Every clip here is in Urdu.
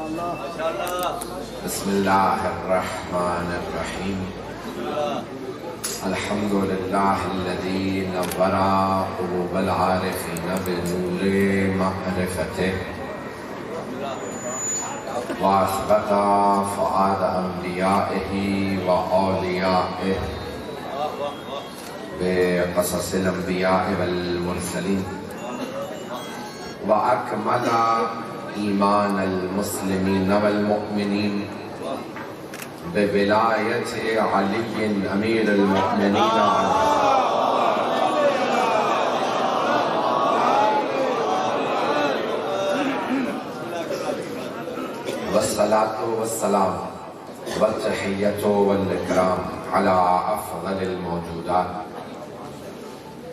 بسم اللہ الرحمن الرحیم الحمد للہ الذی نور قلوب العارفین بنور معرفتہ واثبت فؤاد انبیائہ و اولیائہ بقصص الانبیاء والمرسلین وأكمل إيمان المسلمين والمؤمنين بولاية علي أمير المؤمنين والصلاة والسلام والتحية والإكرام على أفضل الموجودات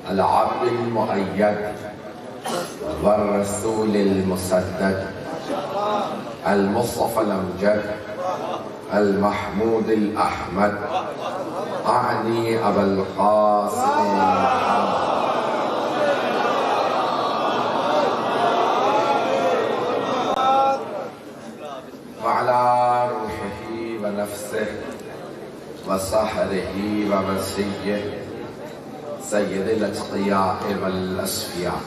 العبد المؤيد والرسول المسدد المصطفى الأمجد المحمود الأحمد أعني أبا القاسم وعلى روحه ونفسه وسحره ووسيه سيد الأتقياء والأصفياء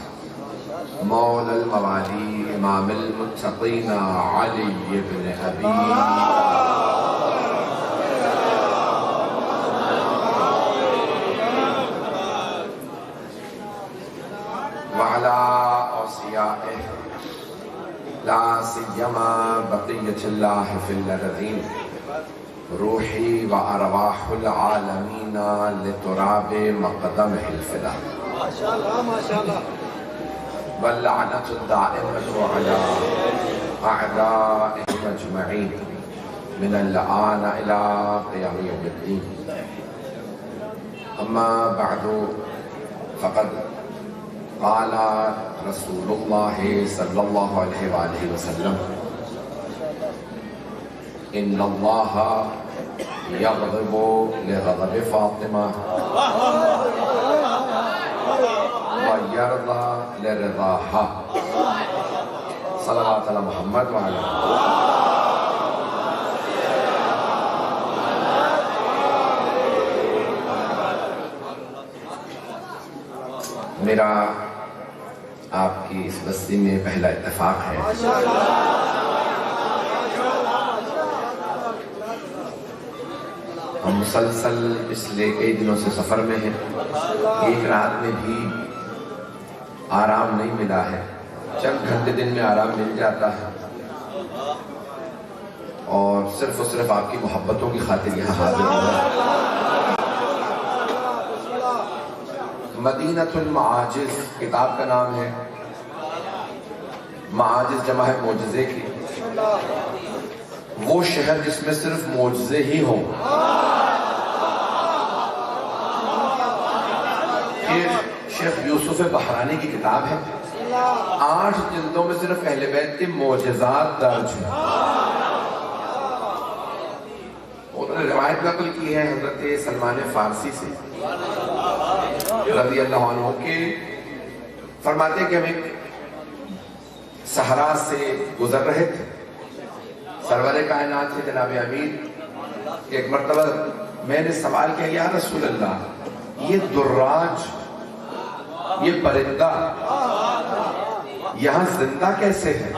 مولى الموالي امام المتقين علي بن ابي وعلى اوصيائه لا سيما بقية الله في الارضين روحي وارواح العالمين لتراب مقدمه الفداء ما شاء الله ما شاء الله واللعنة الدائمة على أعدائهم أجمعين من الآن إلى قيام يوم الدين أما بعد فقد قال رسول الله صلى الله عليه وآله وسلم إن الله يغضب لغضب فاطمة ويرضى لرضاها صلوات على محمد وعلى میرا آپ کی اس بستی میں پہلا اتفاق ہے ہم مسلسل پچھلے کئی دنوں سے سفر میں ہیں ایک رات میں بھی آرام نہیں ملا ہے چند گھنٹے دن میں آرام مل جاتا ہے اور صرف آپ کی محبتوں کی خاطر یہاں حاضر ہوا مدینۃ المعاجز کتاب کا نام ہے معاجز جمع ہے معجزے کی وہ شہر جس میں صرف معجزے ہی ہوں شیخ یوسف بحرانی کی کتاب ہے 8 جلدوں میں صرف اہل بیت کے معجزات درج ہیں انہوں نے روایت نقل کی ہے حضرت سلمان فارسی سے رضی اللہ عنہ کے فرماتے ہیں کہ ہم ایک صحرا سے گزر رہے تھے سرور کائنات سے جناب امیر ایک مرتبہ میں نے سوال کیا یا رسول اللہ یہ دراج یہ پرندہ یہاں زندہ کیسے ہے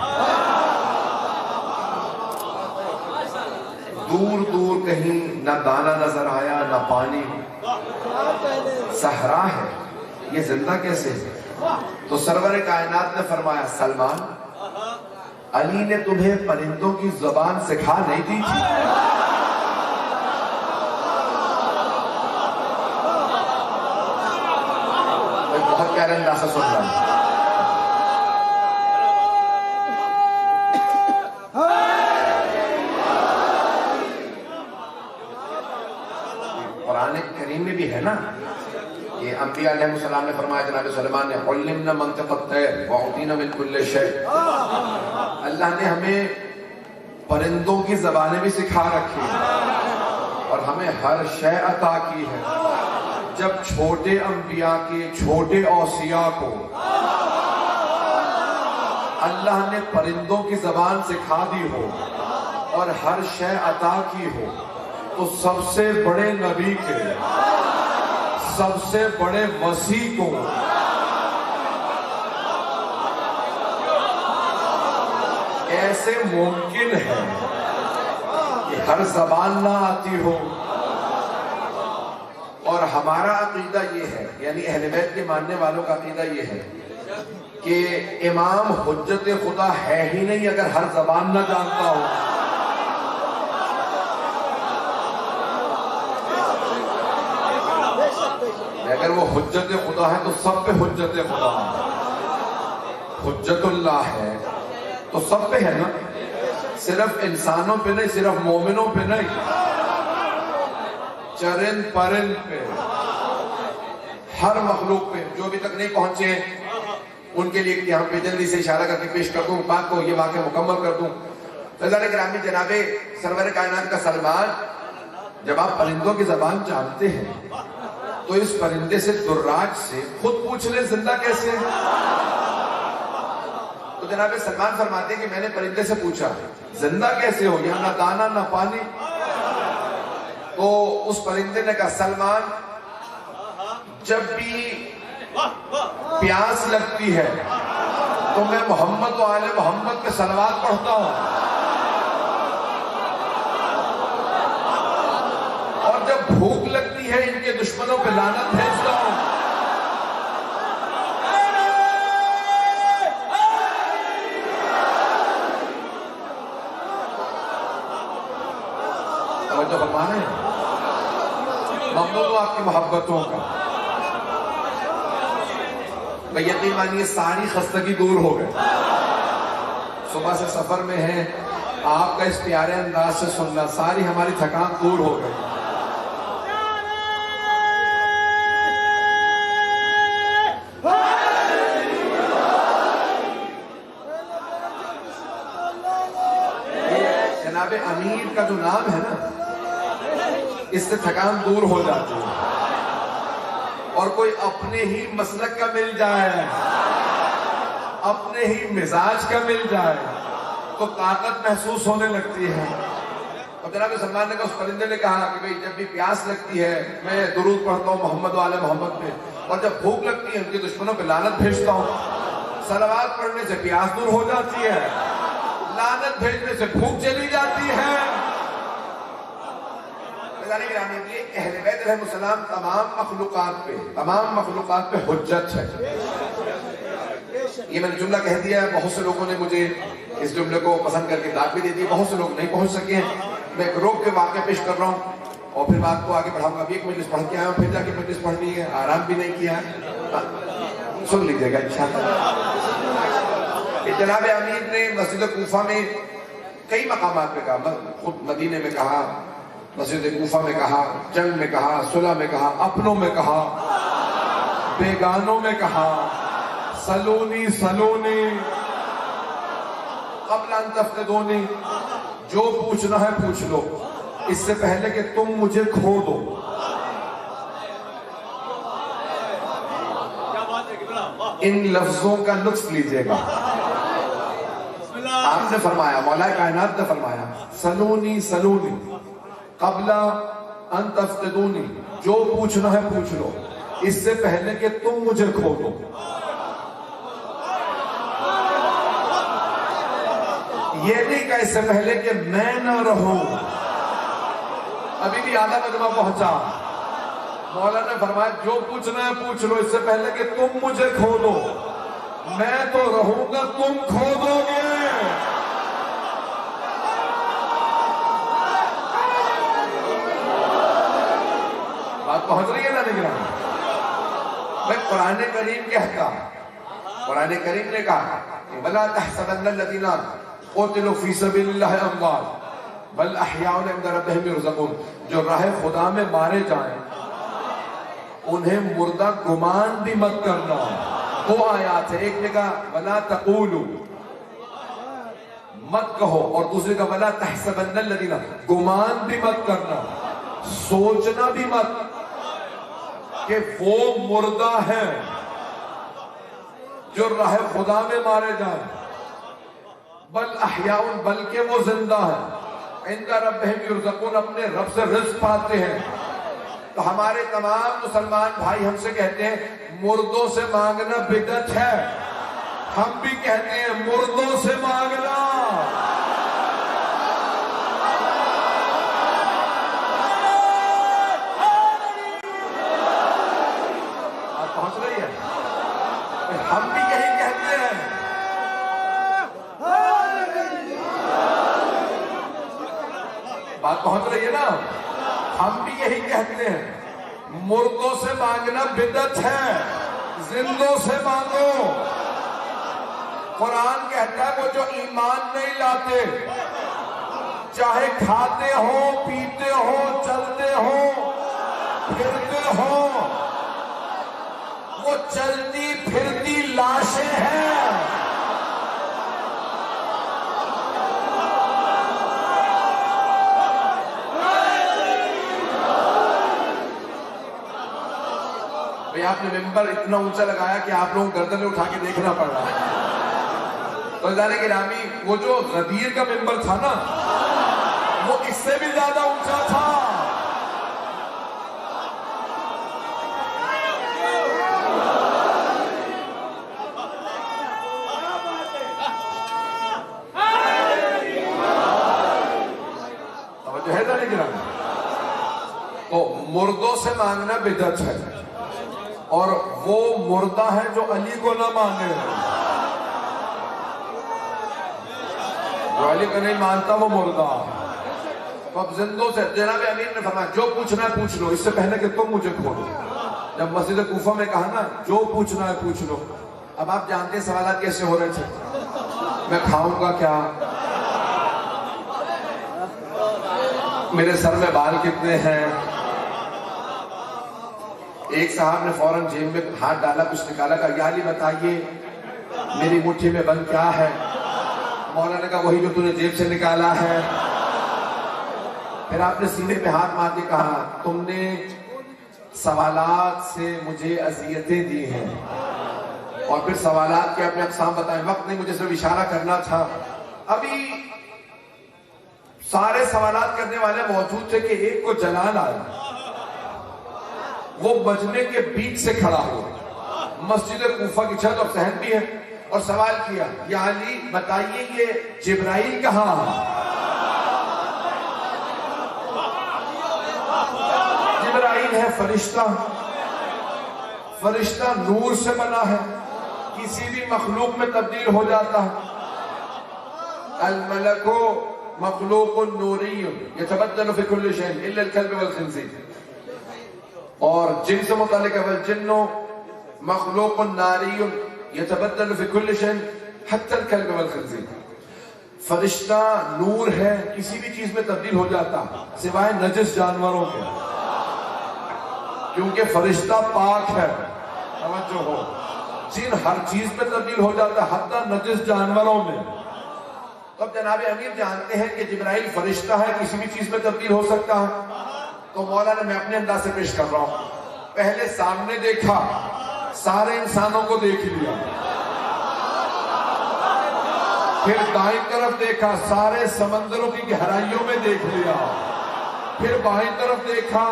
دور دور کہیں نہ دانا نظر آیا نہ پانی صحرا ہے یہ زندہ کیسے ہے تو سرور کائنات نے فرمایا سلمان علی نے تمہیں پرندوں کی زبان سکھا نہیں دی تھی بہت پیارے انداز سے سن رہا ہوں قرآن کریم میں بھی ہے نا یہ انبیاء علیہ السلام نے فرمایا جناب سلیمان نے علمنا منطق الطیر وعطینا من کل شیء اللہ نے ہمیں پرندوں کی زبانیں بھی سکھا رکھی اور ہمیں ہر شے عطا کی ہے جب چھوٹے انبیاء کے چھوٹے اوصیاء کو اللہ نے پرندوں کی زبان سکھا دی ہو اور ہر شے عطا کی ہو تو سب سے بڑے نبی کے، سب سے بڑے وسیع کو ایسے ممکن ہے کہ ہر زبان نہ آتی ہو؟ اور ہمارا عقیدہ یہ ہے، یعنی اہل بیت کے ماننے والوں کا عقیدہ یہ ہے کہ امام حجت خدا ہے ہی نہیں اگر ہر زبان نہ جانتا ہو۔ اگر وہ حجت خدا ہے تو سب پہ حجت خدا ہے، حجت اللہ ہے تو سب پہ ہے نا، صرف انسانوں پہ نہیں، صرف مومنوں پہ نہیں، چرند پرند پہ، ہر مخلوق پہ جو ابھی تک نہیں پہنچے ان کے لیے یہاں پہ جلدی سے اشارہ کر کے پیش کر دوں، بات کو یہ واقعہ مکمل کر دوں۔ فضل گرامی جناب سرور کائنات کا سلمان، جب آپ پرندوں کی زبان جانتے ہیں تو اس پرندے سے دراج سے خود پوچھ لیں زندہ کیسے ہے؟ تو جناب سلمان فرماتے ہیں کہ میں نے پرندے سے پوچھا زندہ کیسے ہو، یہاں نہ دانا نہ پانی؟ تو اس پرندے نے کہا سلمان، جب بھی پیاس لگتی ہے تو میں محمد و آل محمد کے صلوات پڑھتا ہوں، اور جب بھوک لگتی ہے ان کے دشمنوں پہ لعنت بھیجتا ہوں۔ توجہ فرما رہے ہیں؟ ممنون ہوں آپ کی محبتوں کا۔ یقین مانیے ساری خستگی دور ہو گئے، صبح سے سفر میں ہیں، آپ کا اس پیارے انداز سے سننا ساری ہماری تھکان دور ہو گئی۔ جناب امیر کا جو نام ہے نا، اس سے تھکان دور ہو جاتی ہے، اور کوئی اپنے ہی مسلک کا مل جائے، اپنے ہی مزاج کا مل جائے تو طاقت محسوس ہونے لگتی ہے۔ اور جناب سلمان نے کہا، اس پرندے نے کہا کہ بھئی جب بھی پیاس لگتی ہے میں درود پڑھتا ہوں محمد و آل محمد پہ، اور جب بھوک لگتی ہے ان کے دشمنوں پہ لعنت بھیجتا ہوں۔ صلوات پڑھنے سے پیاس دور ہو جاتی ہے، لعنت بھیجنے سے بھوک چلی جاتی ہے۔ اہل بیت علیہ السلام تمام مخلوقات پہ حجت ہے۔ یہ میں نے جملہ کہہ دیا ہے، بہت سے لوگوں نے مجھے اس جملے کو پسند کر کے داد بھی دے دی، بہت سے لوگ نہیں پہنچ سکے ہیں۔ میں روک کے واقعہ پیش کر رہا ہوں اور پھر بات کو آگے بڑھاؤں گا۔ ابھی ایک مجلس پڑھ کے آیا ہوں، پھر جا کے مجلس پڑھنی ہے، آرام بھی نہیں کیا ہے، سن لیجیے گا انشاءاللہ۔ جناب امیر نے مسجد کوفہ میں کئی مقامات پہ کہا، خود مدینے میں کہا، مسجد کوفہ میں کہا، جنگ میں کہا، صلح میں کہا، اپنوں میں کہا، بیگانوں میں کہا، سلونی سلونی قبل ان تفتدونی، جو پوچھنا ہے پوچھ لو اس سے پہلے کہ تم مجھے کھو دو۔ ان لفظوں کا لطف لیجئے گا۔ آپ نے فرمایا، مولا کائنات نے فرمایا، سلونی سلونی قبل ان تفتدونی، جو پوچھنا ہے پوچھ لو اس سے پہلے کہ تم مجھے کھو دو۔ یہ نہیں کہ اس سے پہلے کہ میں نہ رہوں، ابھی بھی آدھا مجمع پہنچا۔ مولا نے فرمایا جو پوچھنا ہے پوچھ لو اس سے پہلے کہ تم مجھے کھو دو، میں تو رہوں گا تم کھو دو گے۔ بات پہنچ رہی ہے نا نگران؟ میں قرآن کریم کہتا، قرآن کریم نے کہا وَلَا تَحْسَبَنَّ الَّذِينَ قُتِلُوا فِي سَبِيلِ اللَّهِ أَمْوَاتٌ بَلْ أَحْيَاءٌ عِندَ رَبِّهِمْ يُرْزَقُونَ، جو راہ خدا میں مارے جائیں انہیں مردہ گمان بھی مت کرنا۔ دو آیات ہے، ایک نے کہا وَلَا تَقُولُوا، مت کہو، اور دوسرے کا وَلَا تَحْسَبَنَّ الَّذِينَ، گمان بھی مت کرنا، سوچنا بھی مت کہ وہ مردہ ہیں جو راہ خدا میں مارے جائیں۔ بل احیاء، بلکہ وہ زندہ ہے، عند ربہم یرزقون، اپنے رب سے رزق پاتے ہیں۔ تو ہمارے تمام مسلمان بھائی ہم سے کہتے ہیں مردوں سے مانگنا بدعت ہے، ہم بھی کہتے ہیں مردوں سے مانگنا۔ آپ پہنچ رہی ہے؟ ہم بھی یہی کہتے ہیں۔ بات پہنچ رہی ہے نا؟ ہم بھی یہی کہتے ہیں مردوں سے مانگنا بدعت ہے، زندوں سے مانگو۔ قرآن کہتا ہے وہ جو ایمان نہیں لاتے، چاہے کھاتے ہو، پیتے ہو، چلتے ہو، پھرتے ہو، وہ چلتی پھرتی لاشیں ہیں۔ آپ نے ممبر اتنا اونچا لگایا کہ آپ لوگوں کو گردنیں اٹھا کے دیکھنا پڑ رہا ہے۔ تو جانے کہ رامی وہ جو غدیر کا ممبر تھا نا، وہ اس سے بھی زیادہ اونچا تھا۔ توجہ ہے جانے کہ رامی؟ تو مردوں سے مانگنا بدعت ہے، اور وہ مردہ ہے جو علی کو نہ مانگے، جو علی کو نہیں مانتا وہ مردہ۔ تو اب زندوں سے جناب امیر نے فرمایا جو پوچھنا ہے پوچھ لو، اس سے پہلے کہ تم مجھے کھولو۔ جب مسجد کوفہ میں کہا نا جو پوچھنا ہے پوچھ لو، اب آپ جانتے ہیں سوالات کیسے ہو رہے تھے، میں کھاؤں گا کیا، میرے سر میں بال کتنے ہیں۔ ایک صاحب نے فوراً جیب میں ہاتھ ڈالا، کچھ نکالا، کہا یا علی بتائیے میری مٹھی میں بند کیا ہے؟ مولا نے کہا وہی جو تو نے جیب سے نکالا ہے۔ پھر آپ نے سینے پہ ہاتھ مار کے کہا تم نے سوالات سے مجھے اذیتیں دی ہیں، اور پھر سوالات کے اپنے اقسام بتائیں، وقت نہیں مجھے صرف اشارہ کرنا تھا۔ ابھی سارے سوالات کرنے والے موجود تھے کہ ایک کو جلال آیا، وہ بجنے کے بیچ سے کھڑا ہوا، مسجد کوفہ کی چھت اور صحن بھی ہے، اور سوال کیا یا علی بتائیے یہ جبرائیل کہاں؟ جبرائیل ہے فرشتہ، فرشتہ نور سے بنا ہے، کسی بھی مخلوق میں تبدیل ہو جاتا ہے۔ الملک مخلوق نوری یتبدل فی کل شیء الا الکلب والخنزیر، اور جن سے متعلق ہے والجن مخلوق ناری یتبدل فی کل شیء حتی الکلب والخنزیر، فرشتہ نور ہے، کسی بھی چیز میں تبدیل ہو جاتا سوائے نجس جانوروں کے، کیونکہ فرشتہ پاک ہے۔ توجہ ہو، جن ہر چیز میں تبدیل ہو جاتا حتی نجس جانوروں میں۔ تو اب جناب امیر جانتے ہیں کہ جبرائیل فرشتہ ہے، کسی بھی چیز میں تبدیل ہو سکتا ہے۔ تو مولانا میں اپنے انداز سے پیش کر رہا ہوں، پہلے سامنے دیکھا، سارے انسانوں کو دیکھ لیا، پھر دائیں طرف دیکھا، سارے سمندروں کی گہرائیوں میں دیکھ لیا، پھر بائیں طرف دیکھا،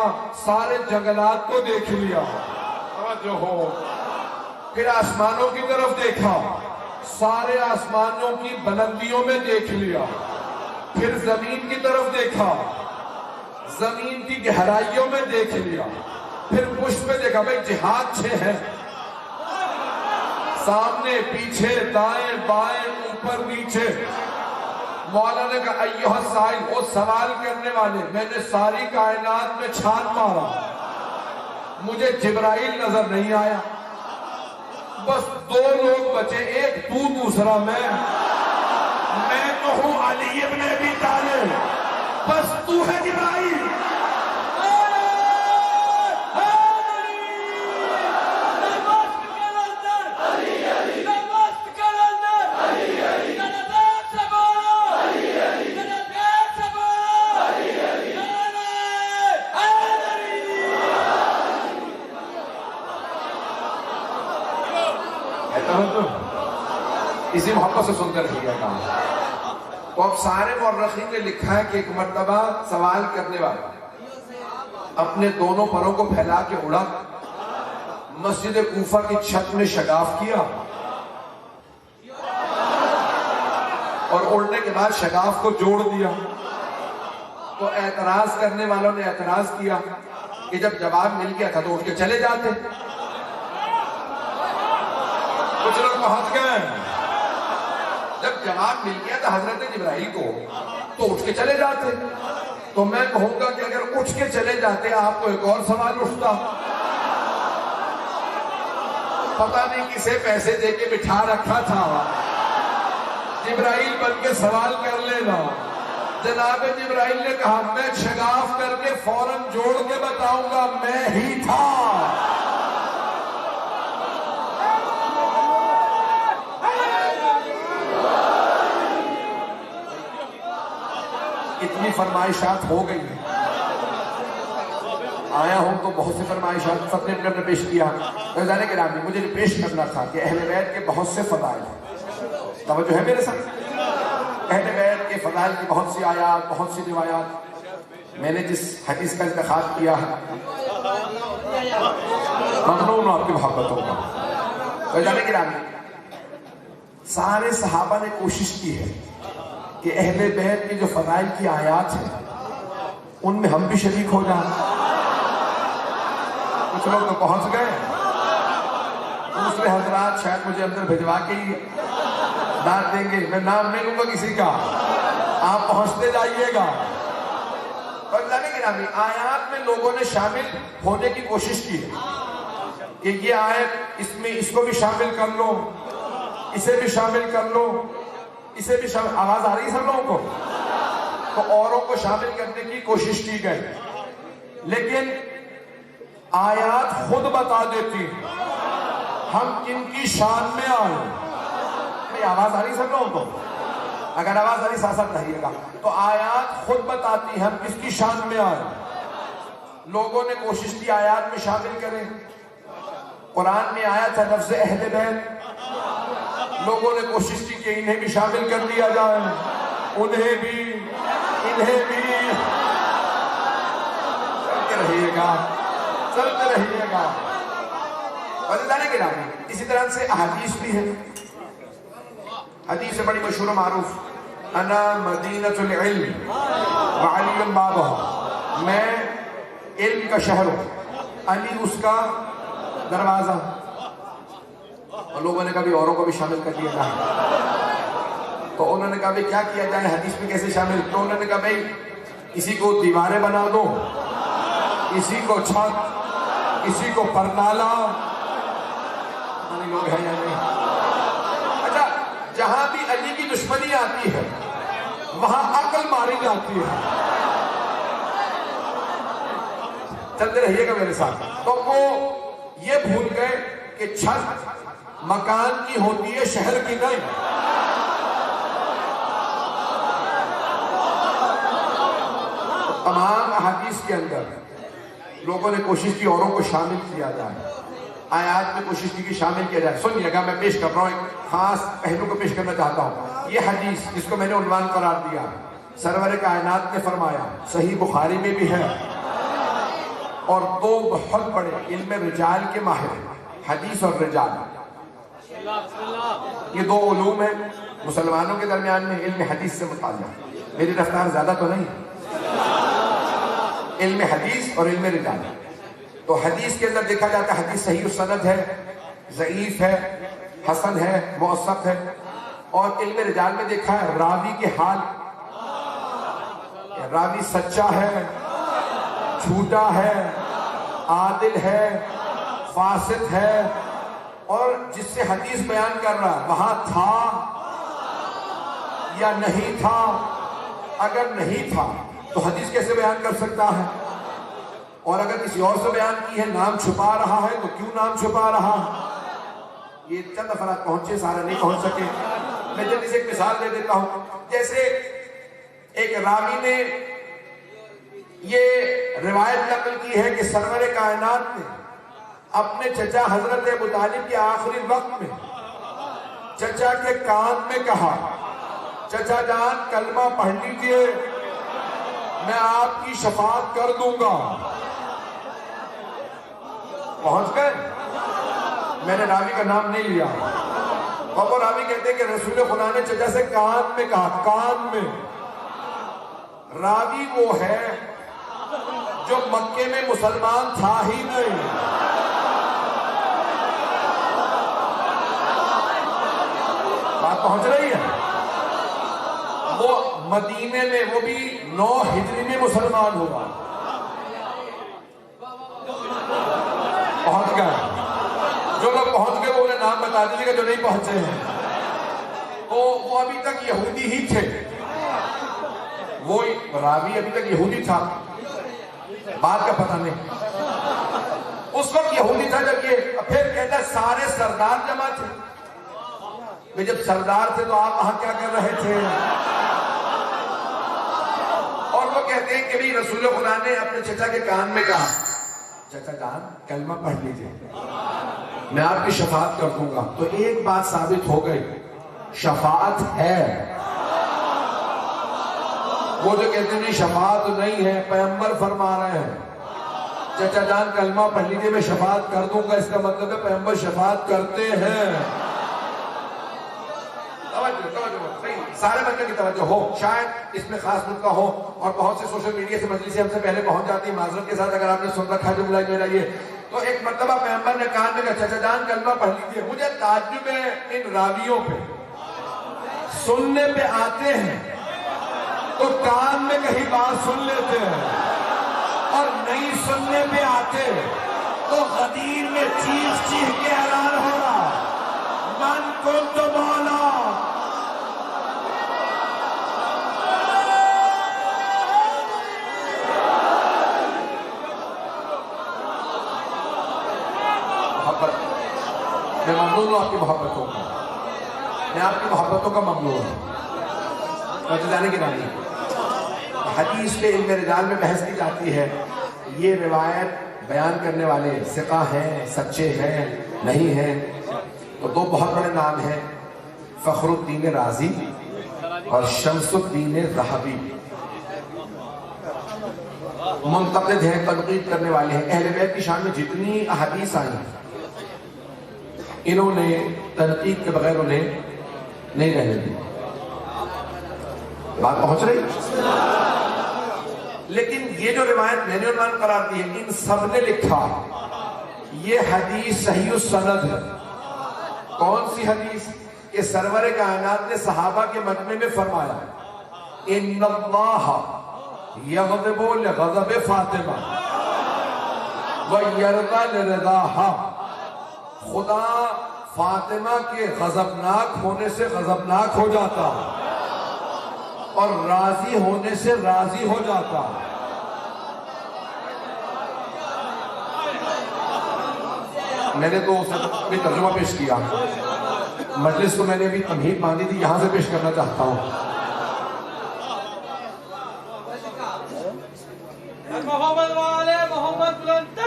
سارے جنگلات کو دیکھ لیا، جو ہو، پھر آسمانوں کی طرف دیکھا، سارے آسمانوں کی بلندیوں میں دیکھ لیا، پھر زمین کی طرف دیکھا، زمین کی گہرائیوں میں دیکھ لیا، پھر پشت پہ دیکھا، بھائی جہاد 6 ہے، سامنے پیچھے دائیں بائیں اوپر نیچے۔ مولا نے کہا ایھا السائل، وہ سوال کرنے والے، میں نے ساری کائنات میں چھان مارا، مجھے جبرائیل نظر نہیں آیا، بس 2 لوگ بچے، ایک تو دوسرا میں تو ہوں علی ابن ابی طالب، بس تو ہے جبرائیل۔ اسی محبت سے سنتے رہیے گا۔ تو اب سارے مورخین نے لکھا ہے کہ ایک مرتبہ سوال کرنے والا اپنے دونوں پروں کو پھیلا کے اڑا، مسجد کوفہ کی چھت میں شگاف کیا، اور اڑنے کے بعد شگاف کو جوڑ دیا۔ تو اعتراض کرنے والوں نے اعتراض کیا کہ جب جواب مل گیا تھا تو اٹھ کے چلے جاتے۔ کچھ لوگ پہنچ گئے، جب جواب مل گیا تھا حضرت جبرائیل کو تو اٹھ کے چلے جاتے۔ تو میں کہوں گا کہ اگر اٹھ کے چلے جاتے آپ کو ایک اور سوال اٹھتا، پتہ نہیں کسے پیسے دے کے بٹھا رکھا تھا، جبرائیل بن کے سوال کر لینا۔ جناب جبرائیل نے کہا میں شگاف کر کے فوراً جوڑ کے بتاؤں گا میں ہی تھا۔ اتنی فرمائشات ہو گئی ہیں، آیا ہوں تو بہت سے فرمائشات سب نے اپنے پیش کیا۔ رضوان گرامی مجھے پیش کرنا تھا کہ اہل بیت کے بہت سے فضائل ہیں، توجہ ہے میرے ساتھ؟ اہل بیت کے فضائل کی بہت سی آیات، بہت سی روایات، میں نے جس حدیث کا انتخاب کیا ہے ممنون آپ کی محبتوں کا۔ رضوان گرامی سارے صحابہ نے کوشش کی ہے کہ اہل بیت کی جو فضائل کی آیات ہیں ان میں ہم بھی شریک ہو جائیں۔ کچھ لوگ تو پہنچ گئے، دوسرے حضرات شاید مجھے اندر بھجوا کے ہی ڈانٹ دیں گے، میں نام نہیں لوں گا کسی کا، آپ پہنچتے جائیے گا۔ اور گرامی آیات میں لوگوں نے شامل ہونے کی کوشش کی کہ یہ آیت اس میں اس کو بھی شامل کر لو، اسے بھی شامل کر لو، اسے بھی شامل، آواز آ رہی ہے سب لوگوں کو؟ تو اوروں کو شامل کرنے کی کوشش کی گئی، لیکن آیات خود بتا دیتی ہم کن کی شان میں آئے۔ آواز آ رہی سب لوگوں کو؟ اگر آواز آ رہی ساتھ ساتھ رہیے گا۔ تو آیات خود بتاتی ہم کس کی شان میں آئے۔ لوگوں نے کوشش کی آیات میں شامل کریں، قرآن میں آیا تھا لفظ اہل بیت، لوگوں نے کوشش کی کہ انہیں بھی شامل کر دیا جائے، انہیں بھی، انہیں بھی۔ چلتے رہیے گا، چلتے رہیے گا۔ اسی طرح سے احادیث بھی ہے، حدیث بڑی مشہور و معروف، انا مدینۃ العلم وعلی بابها، میں علم کا شہر ہوں، علی اس کا دروازہ۔ اور لوگوں نے کبھی اوروں کو بھی شامل کر دیا جائے، تو انہوں نے کہا بھائی کیا کیا جائے حدیث میں کیسے شامل؟ تو انہوں نے کہا بھائی کسی کو دیواریں بنا دو، کسی کو چھت، کسی کو پرنالا، لوگ ہیں یا نہیں؟ اچھا جہاں بھی علی کی دشمنی آتی ہے وہاں عقل ماری جاتی ہے۔ چلتے رہیے گا میرے ساتھ۔ تو وہ یہ بھول گئے کہ چھت مکان کی ہوتی ہے، شہر کی نہیں۔ تمام احادیث کے اندر لوگوں نے کوشش کی اوروں کو شامل کیا جائے، آیات میں کوشش کی کہ شامل کیا جائے۔ سنیے گا، میں پیش کر رہا ہوں، ایک خاص پہلو کو پیش کرنا چاہتا ہوں۔ یہ حدیث جس کو میں نے عنوان قرار دیا، سرور کائنات نے فرمایا، صحیح بخاری میں بھی ہے، اور دو بہت بڑے علم رجال کے ماہر، حدیث اور رجال، یہ دو علوم ہیں مسلمانوں کے درمیان میں علم حدیث سے متعلق۔ میری رفتار زیادہ تو نہیں، علم حدیث اور علم رجال۔ تو حدیث کے اندر دیکھا جاتا ہے حدیث صحیح السند ہے، ضعیف ہے، حسن ہے، موثق ہے، اور علم رجال میں دیکھا ہے راوی کے حال، راوی سچا ہے، جھوٹا ہے، عادل ہے، فاسد ہے، اور جس سے حدیث بیان کر رہا وہاں تھا یا نہیں تھا۔ اگر نہیں تھا تو حدیث کیسے بیان کر سکتا ہے؟ اور اگر کسی اور سے بیان کی ہے، نام چھپا رہا ہے، تو کیوں نام چھپا رہا ہے؟ یہ چند افراد پہنچے، سارے نہیں پہنچ سکے۔ میں جلدی سے ایک مثال دے دیتا ہوں۔ جیسے ایک راوی نے یہ روایت نقل کی ہے کہ سرور کائنات نے اپنے چچا حضرت ابو طالب کے آخری وقت میں چچا کے کان میں کہا، چچا جان کلمہ پڑھ لیجئے، میں آپ کی شفاعت کر دوں گا۔ پہنچ گئے؟ میں نے راوی کا نام نہیں لیا، اور وہ راوی کہتے ہیں کہ رسول خدا نے چچا سے کان میں کہا، کان میں۔ راوی وہ ہے جو مکے میں مسلمان تھا ہی نہیں، بات پہنچ رہی ہے؟ وہ مدینے میں، وہ بھی 9 ہجری میں مسلمان ہوا۔ پہنچ گئے؟ جو لوگ پہنچ گئے وہ انہیں نام بتا دیجیے گا، جو نہیں پہنچے ہیں وہ ابھی تک یہودی ہی تھے۔ وہ راوی ابھی تک یہودی تھا، بات کا پتہ نہیں، اس وقت یہودی تھا جب یہ، پھر کہتا ہے سارے سردار جمع تھے۔ میں جب سردار تھے تو آپ وہاں کیا کر رہے تھے؟ اور وہ کہتے ہیں کہ بھی رسول خدا نے اپنے چچا کے کان میں کہا، چچا جان کلمہ پڑھ لیجئے، میں آپ کی شفاعت کر دوں گا۔ تو ایک بات ثابت ہو گئی، شفاعت ہے۔ وہ جو کہتے ہیں نہیں شفاعت نہیں ہے، پیغمبر فرما رہے ہیں چچا جان کلمہ پڑھ لیجئے میں شفاعت کر دوں گا، اس کا مطلب ہے پیغمبر شفاعت کرتے ہیں۔ سارے بچوں کی توجہ ہو، شاید اس میں خاص نکتہ ہو، اور بہت سے سوشل میڈیا سے مجلس سے ہم سے پہلے پہنچ جاتی ہے، معذرت کے ساتھ اگر آپ نے سن رکھا ہے جملہ میرا یہ، تو ایک مرتبہ پیغمبر نے کان میں کہا چچا جان کلمہ پڑھ لیجئے۔ مجھے تعجب ہے ان راویوں پہ، سننے پہ آتے ہیں تو کان میں کہیں بات سن لیتے ہیں، اور نہیں سننے پہ آتے تو غدیر میں چیخ چیخ کے اعلان ہو رہا، من کنت مولا۔ میں ممنون ہوں آپ کی محبتوں کا، میں آپ کی محبتوں کا ممنون ہوں۔ اور جانے کی رانی حدیث پہ علم رجال میں بحث کی جاتی ہے، یہ روایت بیان کرنے والے ثقہ ہیں، سچے ہیں، نہیں ہیں؟ تو 2 بہت بڑے نام ہیں، فخر الدین رازی اور شمس الدین ذہبی، منتقد ہیں، تنقید کرنے والے ہیں۔ اہل بیت کی شان میں جتنی احادیث آئی ہیں انہوں نے تنقید کے بغیر انہیں نہیں رہنے دی۔ بات پہنچ رہی؟ لیکن یہ جو روایت میں نے عنوان قرار دی ہے، ان سب نے لکھا یہ حدیث صحیح السند ہے۔ کون سی حدیث؟ کہ سرور کائنات نے صحابہ کے مجمع میں فرمایا، ان اللہ یغضب لغضب فاطمہ ویرضی لرضاها، خدا فاطمہ کے غضبناک ہونے سے غضبناک ہو جاتا اور راضی ہونے سے راضی ہو جاتا۔ میں نے تو اسے ترجمہ پیش کیا، مجلس کو میں نے بھی تمہید باندھی تھی، یہاں سے پیش کرنا چاہتا ہوں۔ محمد والے محمد بلند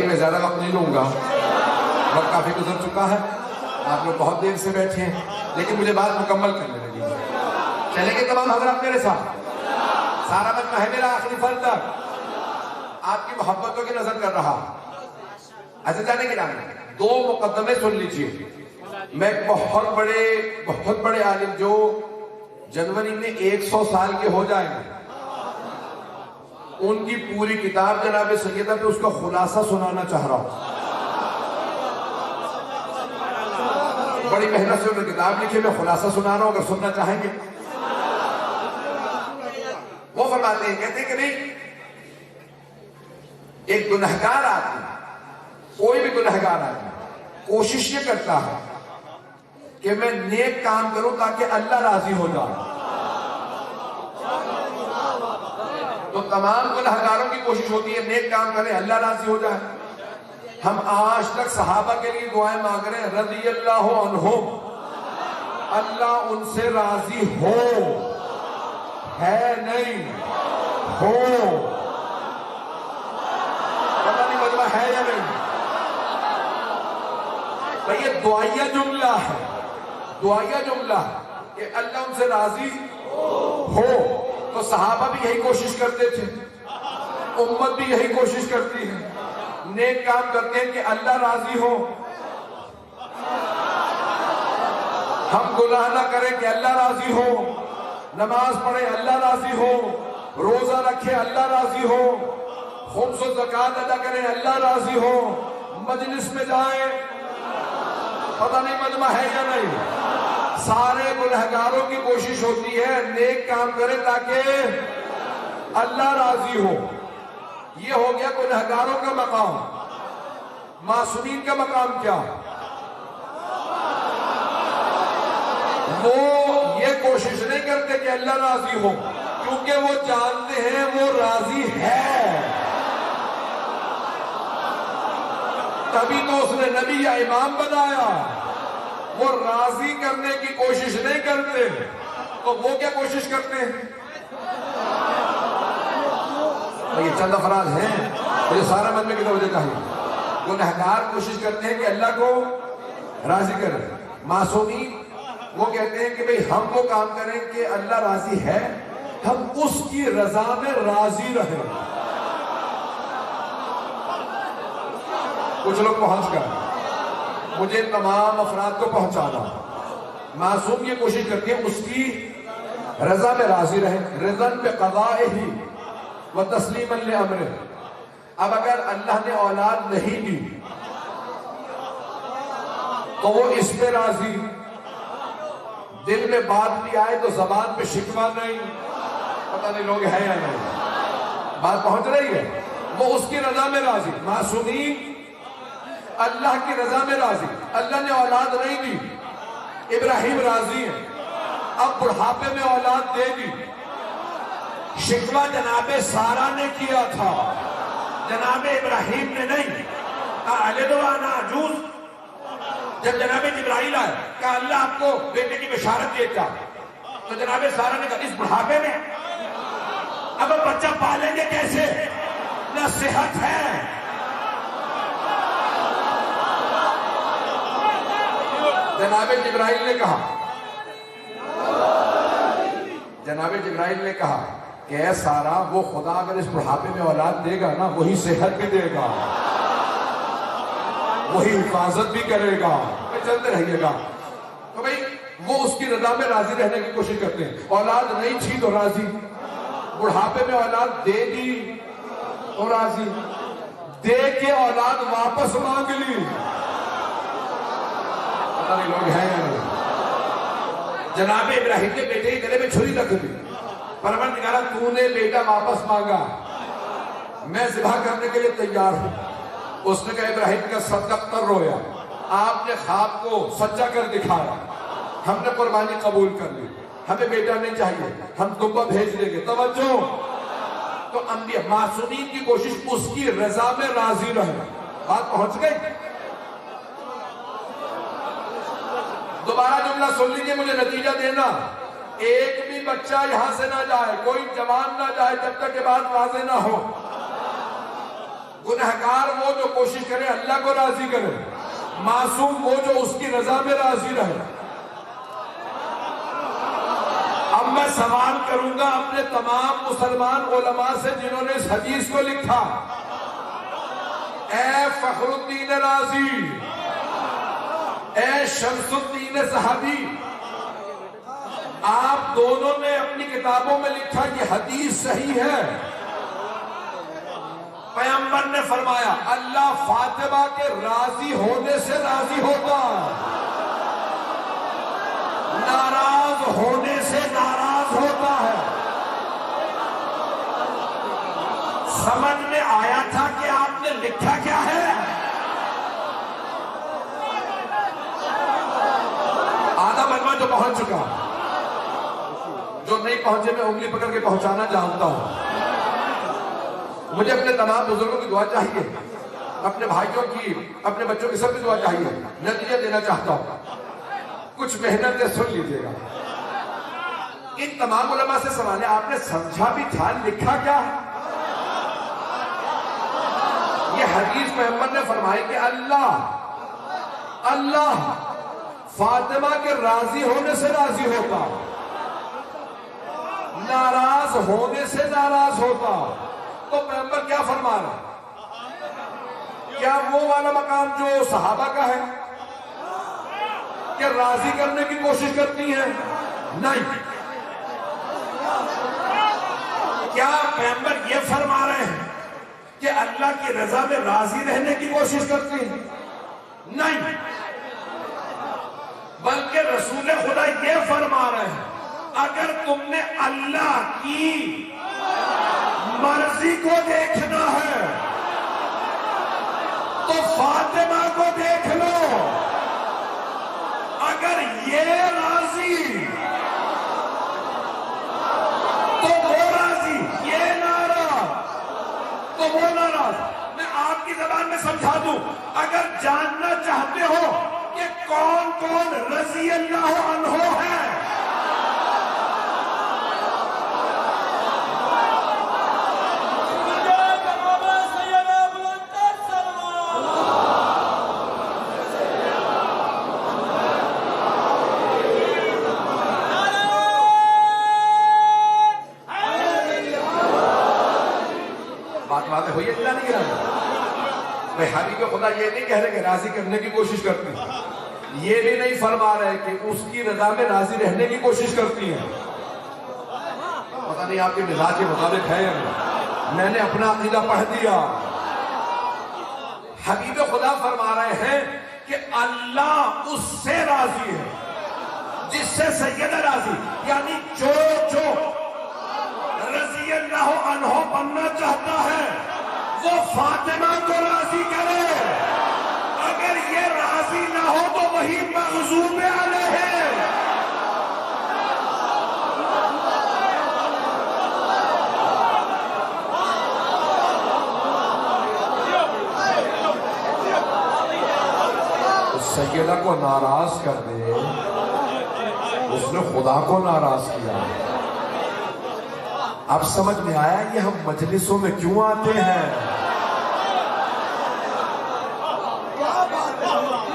میں زیادہ وقت نہیں لوں گا، وقت کافی گزر چکا ہے، آپ لوگ بہت دیر سے بیٹھے ہیں، لیکن مجھے بات مکمل کرنے لگی۔ چلیں گے تمام حضرات میرے ساتھ؟ سارا مجمع ہے میرا آخری فل تک آپ کی محبتوں کی نظر کر رہا۔ ایسے جانے کے جانے 2 مقدمے سن لیجئے۔ میں ایک بہت بڑے عالم جو جنوری میں 100 سال کے ہو جائیں گے، ان کی پوری کتاب جناب سیدہ پہ اس کا خلاصہ سنانا چاہ رہا ہوں۔ بڑی محنت سے انہوں نے کتاب لکھی، میں خلاصہ سنا رہا ہوں، اگر سننا چاہیں گے۔ وہ فرماتے ہیں، کہتے ہیں کہ نہیں، ایک گنہگار آدمی، کوئی بھی گنہگار آدمی کوشش یہ کرتا ہے کہ میں نیک کام کروں تاکہ اللہ راضی ہو جائے. تو تمام گنہگاروں کی کوشش ہوتی ہے نیک کام کریں اللہ راضی ہو جائے. ہم آج تک صحابہ کے لیے دعائیں مانگ رہے ہیں رضی اللہ عنہم، اللہ ان سے راضی ہو، ہے نہیں ہو. پتہ نہیں مطلب ہے یا نہیں. بھئی یہ دعائیہ جملہ ہے، دعائیہ جملہ ہے کہ اللہ ان سے راضی ہو. تو صحابہ بھی یہی کوشش کرتے تھے، امت بھی یہی کوشش کرتی ہے، نیک کام کرتے ہیں کہ اللہ راضی ہو. ہم گناہ نہ کریں کہ اللہ راضی ہو، نماز پڑھیں اللہ راضی ہو، روزہ رکھیں اللہ راضی ہو، خمس و زکوٰۃ ادا کریں اللہ راضی ہو، مجلس میں جائیں. پتہ نہیں مجمع ہے یا نہیں. سارے گنہگاروں کی کوشش ہوتی ہے نیک کام کریں تاکہ اللہ راضی ہو. یہ ہو گیا گنہگاروں کا مقام. معصومین کا مقام کیا؟ وہ یہ کوشش نہیں کرتے کہ اللہ راضی ہو، کیونکہ وہ جانتے ہیں وہ راضی ہے. تبھی تو اس نے نبی یا امام بنایا. وہ راضی کرنے کی کوشش نہیں کرتے. تو وہ کیا کوشش کرتے ہیں؟ یہ چند افراد ہیں، یہ سارا من میں کی توجہ چاہیے. گنہگار کوشش کرتے ہیں کہ اللہ کو راضی کریں. معصومین وہ کہتے ہیں کہ بھئی ہم وہ کام کریں کہ اللہ راضی ہے، ہم اس کی رضا میں راضی رہیں. کچھ لوگ پہنچ کر مجھے تمام افراد کو پہنچانا. معصوم یہ کوشش کرتی ہے اس کی رضا میں راضی رہیں، رضاً بقضائہ و تسلیما لامرہ. اب اگر اللہ نے اولاد نہیں دی تو وہ اس پہ راضی، دل میں بات بھی آئے تو زبان پہ شکوہ نہیں. پتہ نہیں لوگ ہیں یا نہیں، بات پہنچ رہی ہے. وہ اس کی رضا میں راضی. معصومین اللہ کی رضا میں راضی. اللہ نے اولاد نہیں دی، ابراہیم راضی ہیں، اب بڑھاپے میں اولاد دے دی. شکوہ جناب سارا نے کیا تھا، جناب ابراہیم نے نہیں. اَلِدُ وَأَنَا عَجُوزٌ. جب جناب جبرائیل آئے کہا اللہ آپ کو بیٹے کی بشارت دیتا، تو جناب سارا نے کہا اس بڑھاپے میں اب بچہ پالیں گے کیسے، نہ صحت ہے. جناب جبرائیل نے کہا کہ اے سارا، وہ خدا اگر اس بڑھاپے میں اولاد دے گا نا، وہی صحت بھی دے گا، وہی حفاظت بھی کرے گا. چلتے رہیے گا. تو بھئی وہ اس کی رضا میں راضی رہنے کی کوشش کرتے ہیں. اولاد نہیں تھی تو راضی، بڑھاپے میں اولاد دے دی تو راضی، دے کے اولاد واپس مانگ لی. پتہ نہیں لوگ ہیں. جناب ابراہیم کے بیٹے کے گلے میں چھری رکھ دی. پروردگارا تو نے بیٹا واپس مانگا، میں ذبح کرنے کے لیے تیار ہوں. اس نے کہا ابراہیم کا 77 رویا، آپ نے خواب کو سچا کر دکھایا، ہم نے قربانی قبول کر لی، ہمیں بیٹا نہیں چاہیے، ہم تم بھیج دیں گے. توجہ. تو انبیاء معصومین کی کوشش اس کی رضا میں راضی رہنا. بات پہنچ گئی. دوبارہ جملہ سن لیجیے، مجھے نتیجہ دینا. ایک بھی بچہ یہاں سے نہ جائے، کوئی جوان نہ جائے جب تک یہ بات واضح نہ ہو. گنہگار وہ جو کوشش کرے اللہ کو راضی کرے، معصوم وہ جو اس کی رضا میں راضی رہے. اب میں سوال کروں گا اپنے تمام مسلمان علماء سے جنہوں نے اس حدیث کو لکھا. اے فخر الدین رازی، اے شمس الدین صحابی، آپ دونوں نے اپنی کتابوں میں لکھا یہ حدیث صحیح ہے. پیغمبر نے فرمایا اللہ فاطمہ کے راضی ہونے سے راضی ہوتا، ناراض ہونے سے ناراض ہوتا ہے. سمجھ میں آیا تھا کہ آپ نے لکھا کیا ہے؟ پہنچ چکا، جو نہیں پہنچے میں انگلی پکڑ کے پہنچانا جانتا ہوں۔ مجھے اپنے تمام بزرگوں کی دعا چاہیے، اپنے بھائیوں کی، اپنے بچوں کی سب کی دعا چاہیے۔ نتیجہ دینا چاہتا ہوں، کچھ محنتیں سن لیجیے گا۔ ان تمام علماء سے سوال ہے، آپ نے سمجھا بھی تھا، لکھا کیا ہے؟ یہ حدیث محمد نے فرمائی کہ اللہ فاطمہ کے راضی ہونے سے راضی ہوتا، ناراض ہونے سے ناراض ہوتا۔ تو پیغمبر کیا فرما رہا ہے؟ کیا وہ والا مقام جو صحابہ کا ہے کہ راضی کرنے کی کوشش کرتی ہیں؟ نہیں۔ کیا پیغمبر یہ فرما رہے ہیں کہ اللہ کی رضا میں راضی رہنے کی کوشش کرتی ہیں؟ نہیں، بلکہ رسول خدا یہ فرما رہے ہیں اگر تم نے اللہ کی مرضی کو دیکھنا ہے تو فاطمہ کو دیکھ لو، اگر یہ راضی تو وہ راضی، یہ ناراض تو وہ ناراض۔ میں آپ کی زبان میں سمجھا دوں، اگر جاننا چاہتے ہو کہ کون کون رضی اللہ عنہ ہے، بات ہوئی ہے، نہیں گرانا میں حبیب خدا یہ نہیں کہہ رہے کہ راضی کرنے کی کوشش کرتی، یہ بھی نہیں فرما رہے کہ اس کی رضا میں راضی رہنے کی کوشش کرتی ہیں۔ پتہ نہیں آپ کے مزاج کے مطابق ہے، میں نے اپنا عقیدہ پڑھ دیا۔ حبیب خدا فرما رہے ہیں کہ اللہ اس سے راضی ہے جس سے سیدہ راضی، یعنی جو رضی اللہ عنہ بننا چاہتا ہے وہ فاطمہ کو راضی کرے، اگر یہ راضی نہ ہو تو وہی مغضوب علیہ ہے۔ سیدہ کو ناراض کر دے، اس نے خدا کو ناراض کیا۔ اب سمجھ میں آیا یہ ہم مجلسوں میں کیوں آتے ہیں؟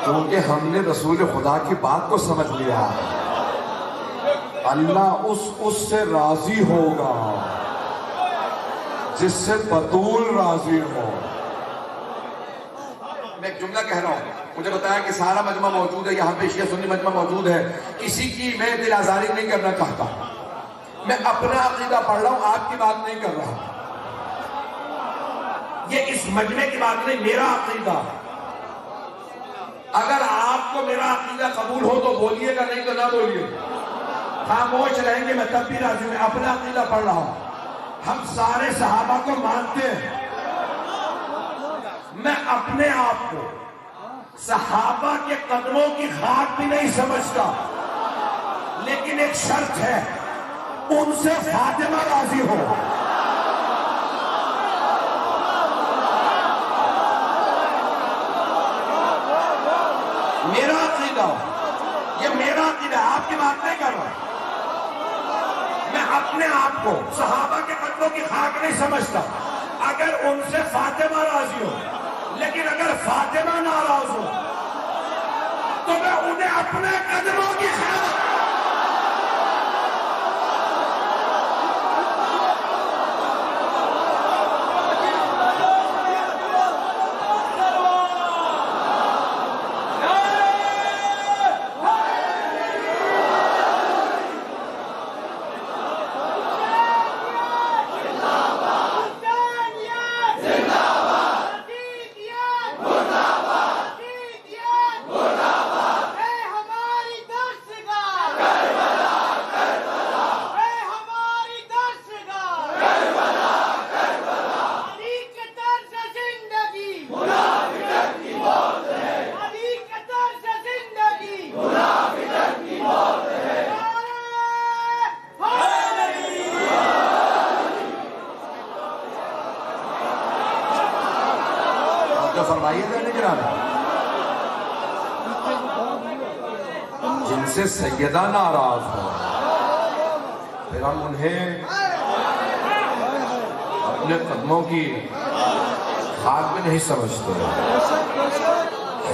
کیونکہ ہم نے رسول خدا کی بات کو سمجھ لیا، اللہ اس سے راضی ہوگا جس سے بطول راضی ہو۔ میں ایک جملہ کہہ رہا ہوں، مجھے بتایا کہ سارا مجمع موجود ہے، یہاں پہ شیعہ سنی مجمع موجود ہے، کسی کی میں دل آزاری نہیں کرنا چاہتا، میں اپنا عقیدہ پڑھ رہا ہوں، آپ کی بات نہیں کر رہا، یہ اس مجمع کی بات نہیں، میرا عقیدہ۔ اگر آپ کو میرا عقیدہ قبول ہو تو بولیے گا، نہیں تو نہ بولیے، خاموش رہیں گے، میں تب بھی راضی ہوں، میں اپنا عقیدہ پڑھ رہا ہوں۔ ہم سارے صحابہ کو مانتے ہیں، میں اپنے آپ کو صحابہ کے قدموں کی خاک بھی نہیں سمجھتا، لیکن ایک شرط ہے، ان سے فاطمہ راضی ہو۔ میرا عقیدہ، یہ میرا عقیدہ، آپ کی بات نہیں کر رہا، میں اپنے آپ کو صحابہ کے قدموں کی خاک نہیں سمجھتا، اگر ان سے فاطمہ راضی ہو، لیکن اگر فاطمہ ناراض ہو تو میں انہیں اپنے قدموں کی خاک۔ بتائیے جانے گرانے جن سے سیدہ ناراض ہو پھر ہم انہیں اپنے قدموں کی خاک میں نہیں سمجھتے.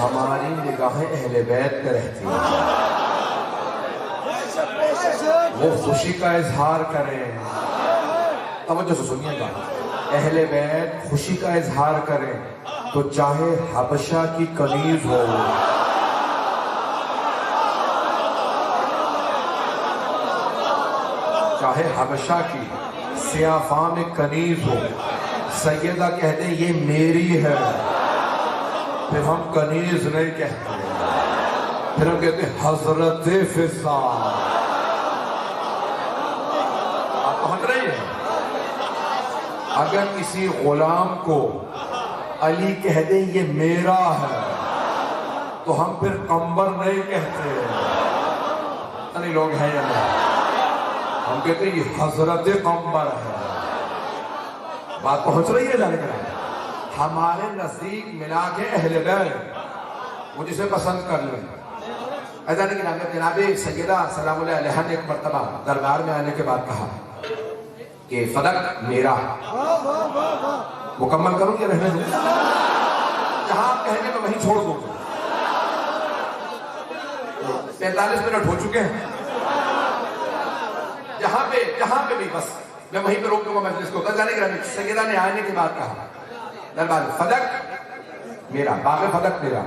ہماری نگاہیں اہل بیت پہ رہتی ہیں. وہ خوشی کا اظہار کریں. توجہ سے سنیے گا. اہل بیت خوشی کا اظہار کریں تو چاہے حبشہ کی کنیز ہو, چاہے حبشہ کی سیاہ فام کنیز ہو, سیدہ کہتے ہیں یہ میری ہے, پھر ہم کنیز نہیں کہتے, پھر ہم کہتے ہیں حضرت فضا. آپ پہنچ رہے ہیں. اگر کسی غلام کو علی کہہ دیں یہ میرا ہے تو ہم پھر قمبر نہیں کہتے, یعنی لوگ ہیں یا نہیں, ہم کہتے ہیں یہ حضرت قمبر ہے. بات پہنچ رہی ہے جانے کا. ہمارے نزدیک ملا کے اہل بیت وہ جسے پسند کر لیں. ایسا نہیں کہ جناب سیدہ سلام اللہ علیہ نے ایک مرتبہ دربار میں آنے کے بعد کہا کہ فدق میرا. مکمل کروں کہ رہنے دوں؟ جہاں آپ کہیں گے میں وہیں چھوڑ دوں. 45 منٹ ہو چکے ہیں. جہاں پہ بھی بس میں وہیں پہ روک دوں گا مجلس کو. جانے کے بعد سیدہ نے آنے کے بعد کہا دربار فدق میرا, باغ فدق میرا.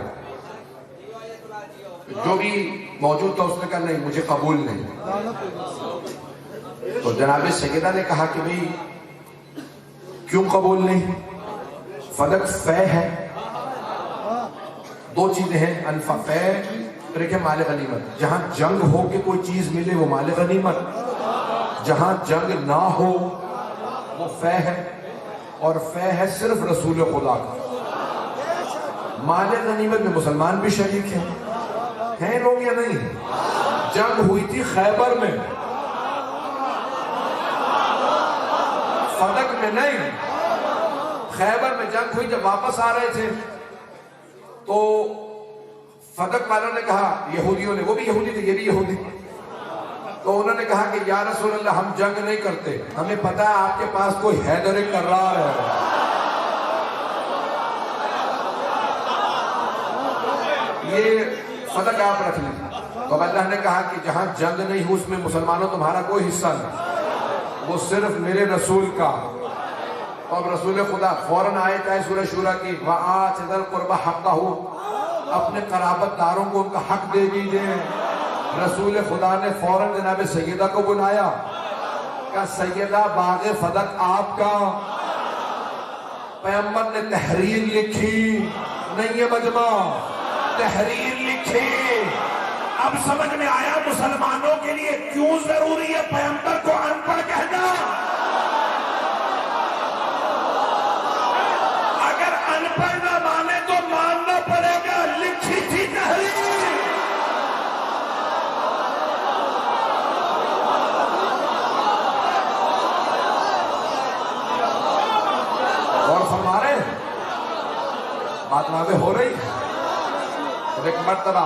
جو بھی موجود تھا اس نے کہا نہیں مجھے قبول نہیں. تو جناب سیدہ نے کہا کہ بھئی کیوں قبول نہیں؟ فدق فے ہے. 2 چیزیں ہیں, انفا فے پھر ایک ہے مال غنیمت. جہاں جنگ ہو کے کوئی چیز ملے وہ مال غنیمت, جہاں جنگ نہ ہو وہ فے ہے, اور فے ہے صرف رسول خدا کا. مال غنیمت میں مسلمان بھی شریک ہیں لوگ یا نہیں؟ جنگ ہوئی تھی خیبر میں, فدق میں نہیں. خیبر میں جنگ ہوئی, جب واپس آ رہے تھے تو فدق والوں نے کہا, یہودیوں نے, وہ بھی یہودی تھے یہ بھی یہودی, تو انہوں نے کہا کہ یا رسول اللہ ہم جنگ نہیں کرتے, ہمیں پتا ہے آپ کے پاس کوئی حیدر کرار ہے. یہ فدق آپ رکھ لیں. تو اللہ نے کہا کہ جہاں جنگ نہیں ہو اس میں مسلمانوں تمہارا کوئی حصہ نہیں, وہ صرف میرے رسول کا. اور رسول خدا فوراً آیت ہے سورہ شورى کی, وَآتِ ذَا الْقُرْبَى حَقَّهُ, اپنے قرابت داروں کو ان کا حق دے دیجئے. رسول خدا نے فوراً جناب سیدہ کو بلایا, کہا سیدہ باغ فدق آپ کا. پیغمبر نے تحریر لکھی, نہیں یہ مجمع, تحریر لکھی. اب سمجھ میں آیا مسلمانوں کے لیے کیوں ضروری ہے پیغمبر کو ان پڑھ کہنا. اگر ان پڑھ نہ مانے تو ماننا پڑے گا, لکھی تھی تحریر. اور ہمارے بات واضح ہو رہی ہے. ایک مرتبہ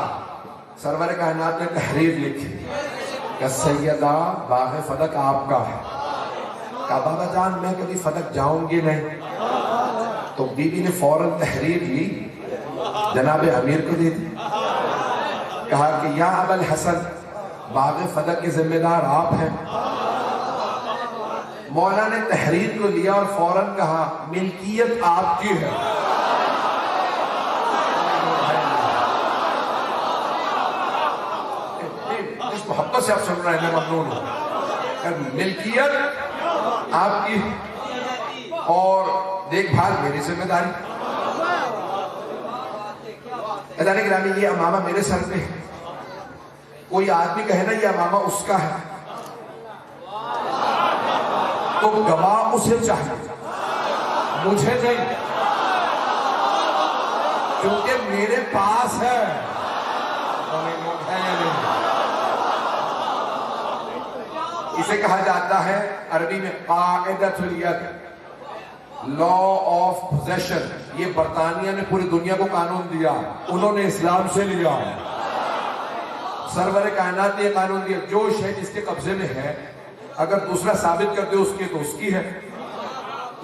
سرور کائنات نے تحریر لکھی کہ سیدہ باغ فدق آپ کا ہے. کہا بابا جان میں کبھی فدق جاؤں گی نہیں. تو بی بی نے فوراً تحریر لی, جناب امیر کو دی تھی. کہا کہ یا ابا الحسن باغ فدق کے ذمہ دار آپ ہیں. مولا نے تحریر کو لیا اور فوراً کہا ملکیت آپ کی ہے. محبت سے آپ سن رہے ہیں, میں ممنون ہوں. ملکیت آپ کی اور دیکھ بھال میری ذمہ داری. ادارے گرامی یہ امامہ میرے سر پہ ہے. کوئی آدمی کہے نا یہ امامہ اس کا ہے تو گواہ اسے چاہیے, مجھے نہیں, کیونکہ میرے پاس ہے. اسے کہا جاتا ہے عربی میں قاعدۃ الید, لا آف پوزیشن، یہ برطانیہ نے پوری دنیا کو قانون دیا، انہوں نے اسلام سے لیا۔ سرور کائنات نے یہ قانون دیا، جو شے جس کے قبضے میں ہے اگر دوسرا ثابت کر دے اس کے تو اس کی ہے۔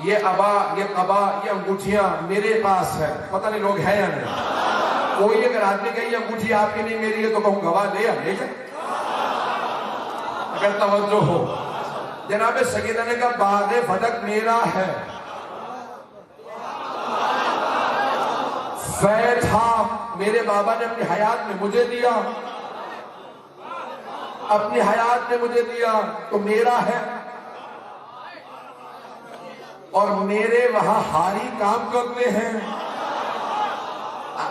یہ عبا، یہ قبا، یہ انگوٹھیاں میرے پاس ہے، پتہ نہیں لوگ ہیں یا نہیں۔ کوئی اگر آدمی کہے یہ انگوٹھی آپ کی نہیں میری ہے تو کہوں گواہ لے یا لے جائے، اگر توجہ ہو۔ جناب سیدہ نے کہا باغ فدق میرا ہے، فے تھا میرے بابا نے اپنی حیات میں مجھے دیا، اپنی حیات میں مجھے دیا تو میرا ہے، اور میرے وہاں ہاری کام کرتے ہیں۔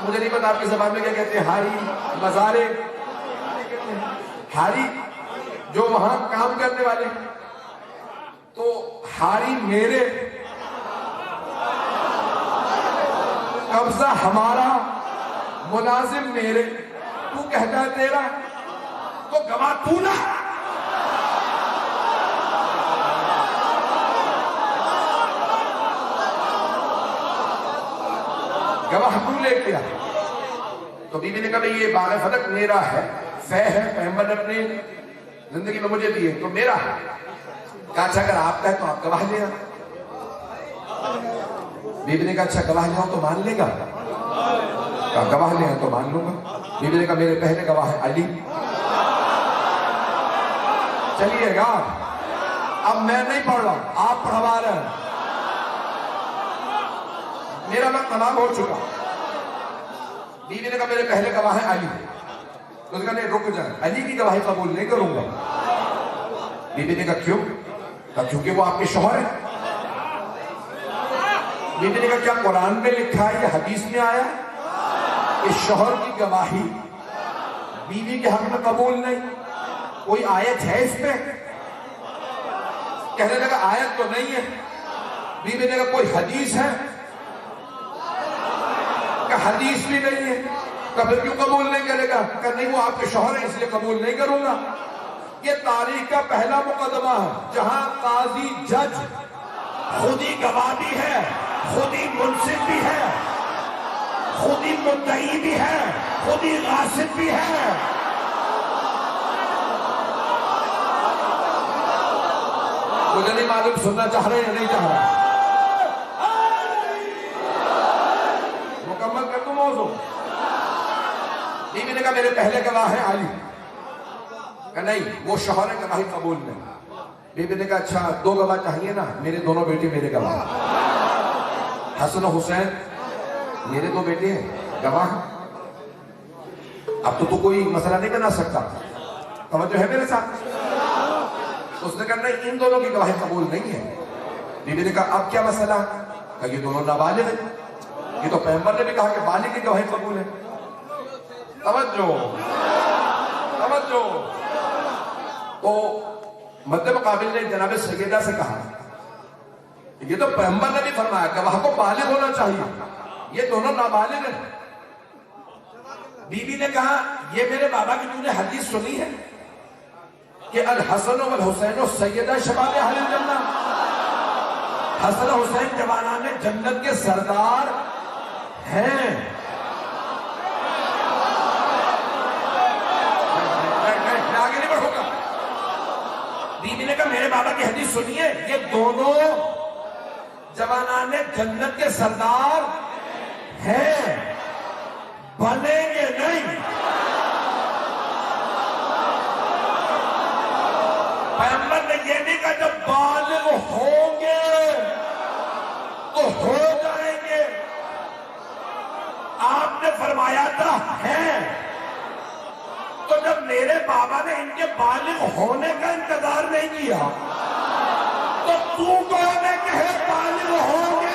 مجھے نہیں پتا آپ کی زبان میں کیا کہتے ہیں، ہاری، مزارے، ہاری جو وہاں کام کرنے والے، تو ہاری میرے، قبضہ ہمارا، ملازم میرے، تو کہتا ہے تیرا تو گواہ تو نہ۔ گواہ تو لے کے آ۔ تو بی بی نے کہا بھئی یہ باغ فدق میرا ہے، فے ہے، پیغمبر نے اپنی زندگی میں مجھے دیے تو میرا ہے۔ کہا اچھا اگر آپ کا ہے تو آپ گواہ لے آ۔ بی بی نے کہا اچھا گواہ لے آؤ تو مان لے گا؟ کہا گواہ لے آؤ تو مان لوں گا۔ بی بی نے کہا میرے پہلے گواہ ہے علی۔ چلیے گا، اب میں نہیں پڑھ رہا، آپ پڑھوا رہے ہیں، میرا وقت تمام ہو چکا۔ بیوی نے کہا میرے پہلے گواہ ہے علی۔ تو اس نے کہا رک جائے، علی کی گواہی قبول نہیں کروں گا۔ بیوی نے کہا کیوں؟ کہا کیونکہ وہ آپ کے شوہر ہیں۔ بیوی نے کہا کیا قرآن میں لکھا ہے یا حدیث میں آیا کہ شوہر کی گواہی بیوی کے حق میں قبول نہیں؟ کوئی آیت ہے اس پہ؟ کہنے لگا آیت تو نہیں ہے۔ بیوی نے کہا کوئی حدیث ہے؟ کہ حدیث بھی نہیں ہے۔ کہ پھر کیوں قبول نہیں کرے گا؟ کہ نہیں وہ آپ کے شوہر ہیں اس لیے قبول نہیں کروں گا۔ یہ تاریخ کا پہلا مقدمہ ہے جہاں قاضی جج خود ہی گواہ بھی ہے، خود ہی منصف بھی ہے، خود ہی مدعی بھی ہے، خود ہی غاصب بھی ہے۔ مجھے نہیں معلوم سننا چاہ رہے ہیں یا نہیں چاہ رہے۔ مکمل کر دوں موضوع۔ بیوی نے کہا میرے پہلے گواہ ہے علی۔ کہ نہیں وہ شوہر ہے، گواہی قبول نہیں۔ بیوی نے کہا اچھا دو گواہ چاہیے نا، میرے دونوں بیٹے میرے گواہ، حسن و حسین میرے دو بیٹے ہیں گواہ۔ اب تو کوئی مسئلہ نہیں بنا سکتا، توجہ ہے میرے ساتھ؟ اس نے کہا نہیں ان دونوں کی گواہی قبول نہیں ہے۔ بیوی نے کہا اب کیا مسئلہ؟ کہ یہ دونوں نابالغ ہیں، یہ تو پیغمبر نے بھی کہا کہ بالغ کی گواہی قبول ہے۔ توجہ توجہ۔ تو مد مقابل نے جناب سیدہ سے کہا یہ تو پیغمبر نے بھی فرمایا گواہ کو بالغ ہونا چاہیے، یہ دونوں نابالغ ہیں۔ بیوی نے کہا یہ میرے بابا کی تو نے حدیث سنی ہے کہ الحسن والحسین سیدہ شباب اہل الجنہ، حسن حسین جوانان جنت کے سردار ہیں۔ میں آگے نہیں بڑھوں گا۔ بیوی نے کہا میرے بابا کی حدیث سنیے، یہ دونوں جوانان جنت کے سردار ہیں، بنیں گے نہیں۔ پیغمبر نے یہ نہیں کہا جب بالغ ہوں گے تو ہو جائیں گے، آپ نے فرمایا تھا ہے۔ تو جب میرے بابا نے ان کے بالغ ہونے کا انتظار نہیں کیا تو کون ہے کہ بالغ ہوں گے؟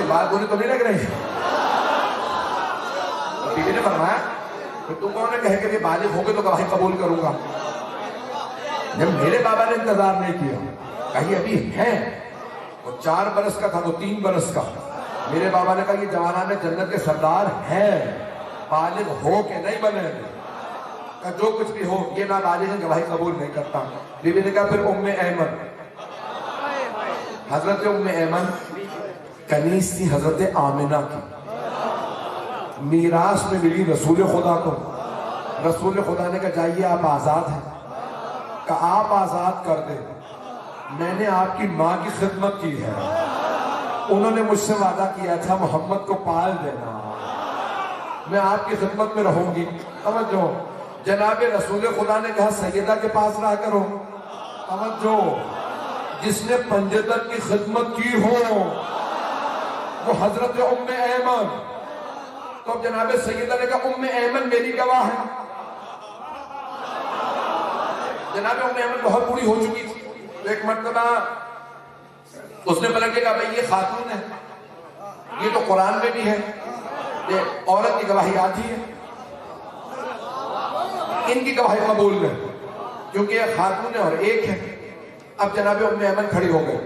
بات بولی تو نہیں لگ رہی۔ بیوی نے فرمایا کہ تم کون ہے کہے کہ یہ بالغ ہو گے تو گواہی قبول کروں گا؟ جب میرے بابا نے انتظار نہیں کیا، کہیں ابھی ہے، وہ 4 برس کا تھا وہ 3 برس کا، میرے بابا نے کہا یہ جوانان جنت کے سردار ہیں، بالغ ہو کے نہیں بنے۔ کہ جو کچھ بھی ہو یہ نابالغ گواہی قبول نہیں کرتا. بی بی نے کہا پھر ام ایمن. حضرت ام ایمن کنیز تھی حضرت آمنہ کی. میراث میں ملی رسول خدا کو. رسول خدا نے کہا جائیے آپ آزاد ہیں. کہ آپ آزاد کر دیں. میں نے آپ کی ماں کی خدمت کی ہے. انہوں نے مجھ سے وعدہ کیا تھا محمد کو پال دینا. میں آپ کی خدمت میں رہوں گی. توجہ. جناب رسول خدا نے کہا سیدہ کے پاس رہا کرو. توجہ. جس نے پنجتن کی خدمت کی ہو وہ حضرت ام ایمن. تو اب جناب سیدہ نے کہا ام ایمن میری گواہ ہے. جناب ام ایمن بہت بوڑھی ہو چکی تھی. ایک مرتبہ اس نے پلٹ کے کہا بھائی یہ خاتون ہے, یہ تو قرآن میں بھی ہے, یہ عورت کی گواہی آتی ہے, ان کی گواہی قبول میں, کیونکہ یہ خاتون ہے اور ایک ہے. اب جناب ام ایمن کھڑی ہو گئی.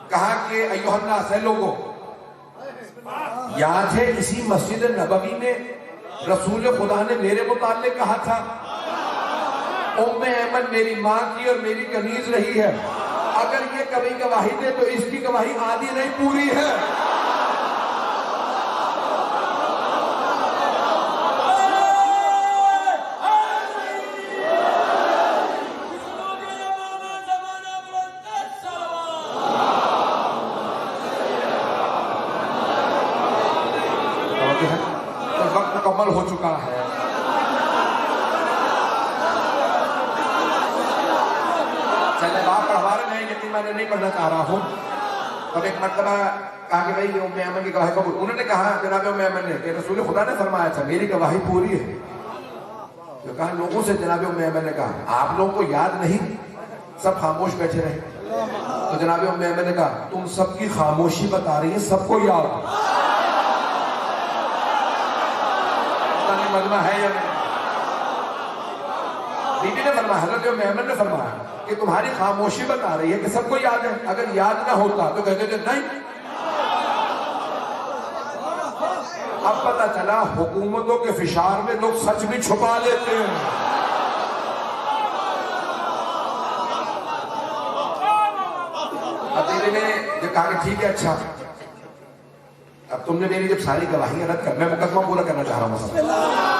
کہا کہ ایھا الناس, اے لوگوں, یاد ہے اسی مسجد نبوی میں رسول خدا نے میرے متعلق کہا تھا ام ایمن میری ماں کی اور میری کنیز رہی ہے, اگر یہ کبھی گواہی دے تو اس کی گواہی آدھی نہیں پوری ہے. وقت مکمل ہو چکا ہے. چلے باپ پڑھوا رہے ہیں, یقین میں نہیں پڑھنا چاہ رہا ہوں. اور ایک مرتبہ کہا کہ بھائی ام ایمن کی گواہی قبول. انہوں نے کہا جناب ام ایمن نے کہ رسول خدا نے فرمایا تھا میری گواہی پوری ہے. جو کہا لوگوں سے جناب ام ایمن نے کہا آپ لوگوں کو یاد نہیں. سب خاموش بیٹھے رہے. تو جناب ام ایمن نے کہا تم سب کی خاموشی بتا رہی ہے سب کو یاد. مجمع ہے یا نہیں. بی بی نے فرمایا, حضرت ام ایمن نے فرمایا کہ تمہاری خاموشی بتا رہی ہے کہ سب کو یاد ہے, اگر یاد نہ ہوتا تو کہتے تھے نہیں. اب پتہ چلا حکومتوں کے فشار میں لوگ سچ بھی چھپا لیتے ہیں. اب بیوی نے جو کہا کہ ٹھیک ہے اچھا, اب تم نے میری جب ساری گواہیاں رد کر, میں مقدمہ پورا کرنا چاہ رہا ہوں.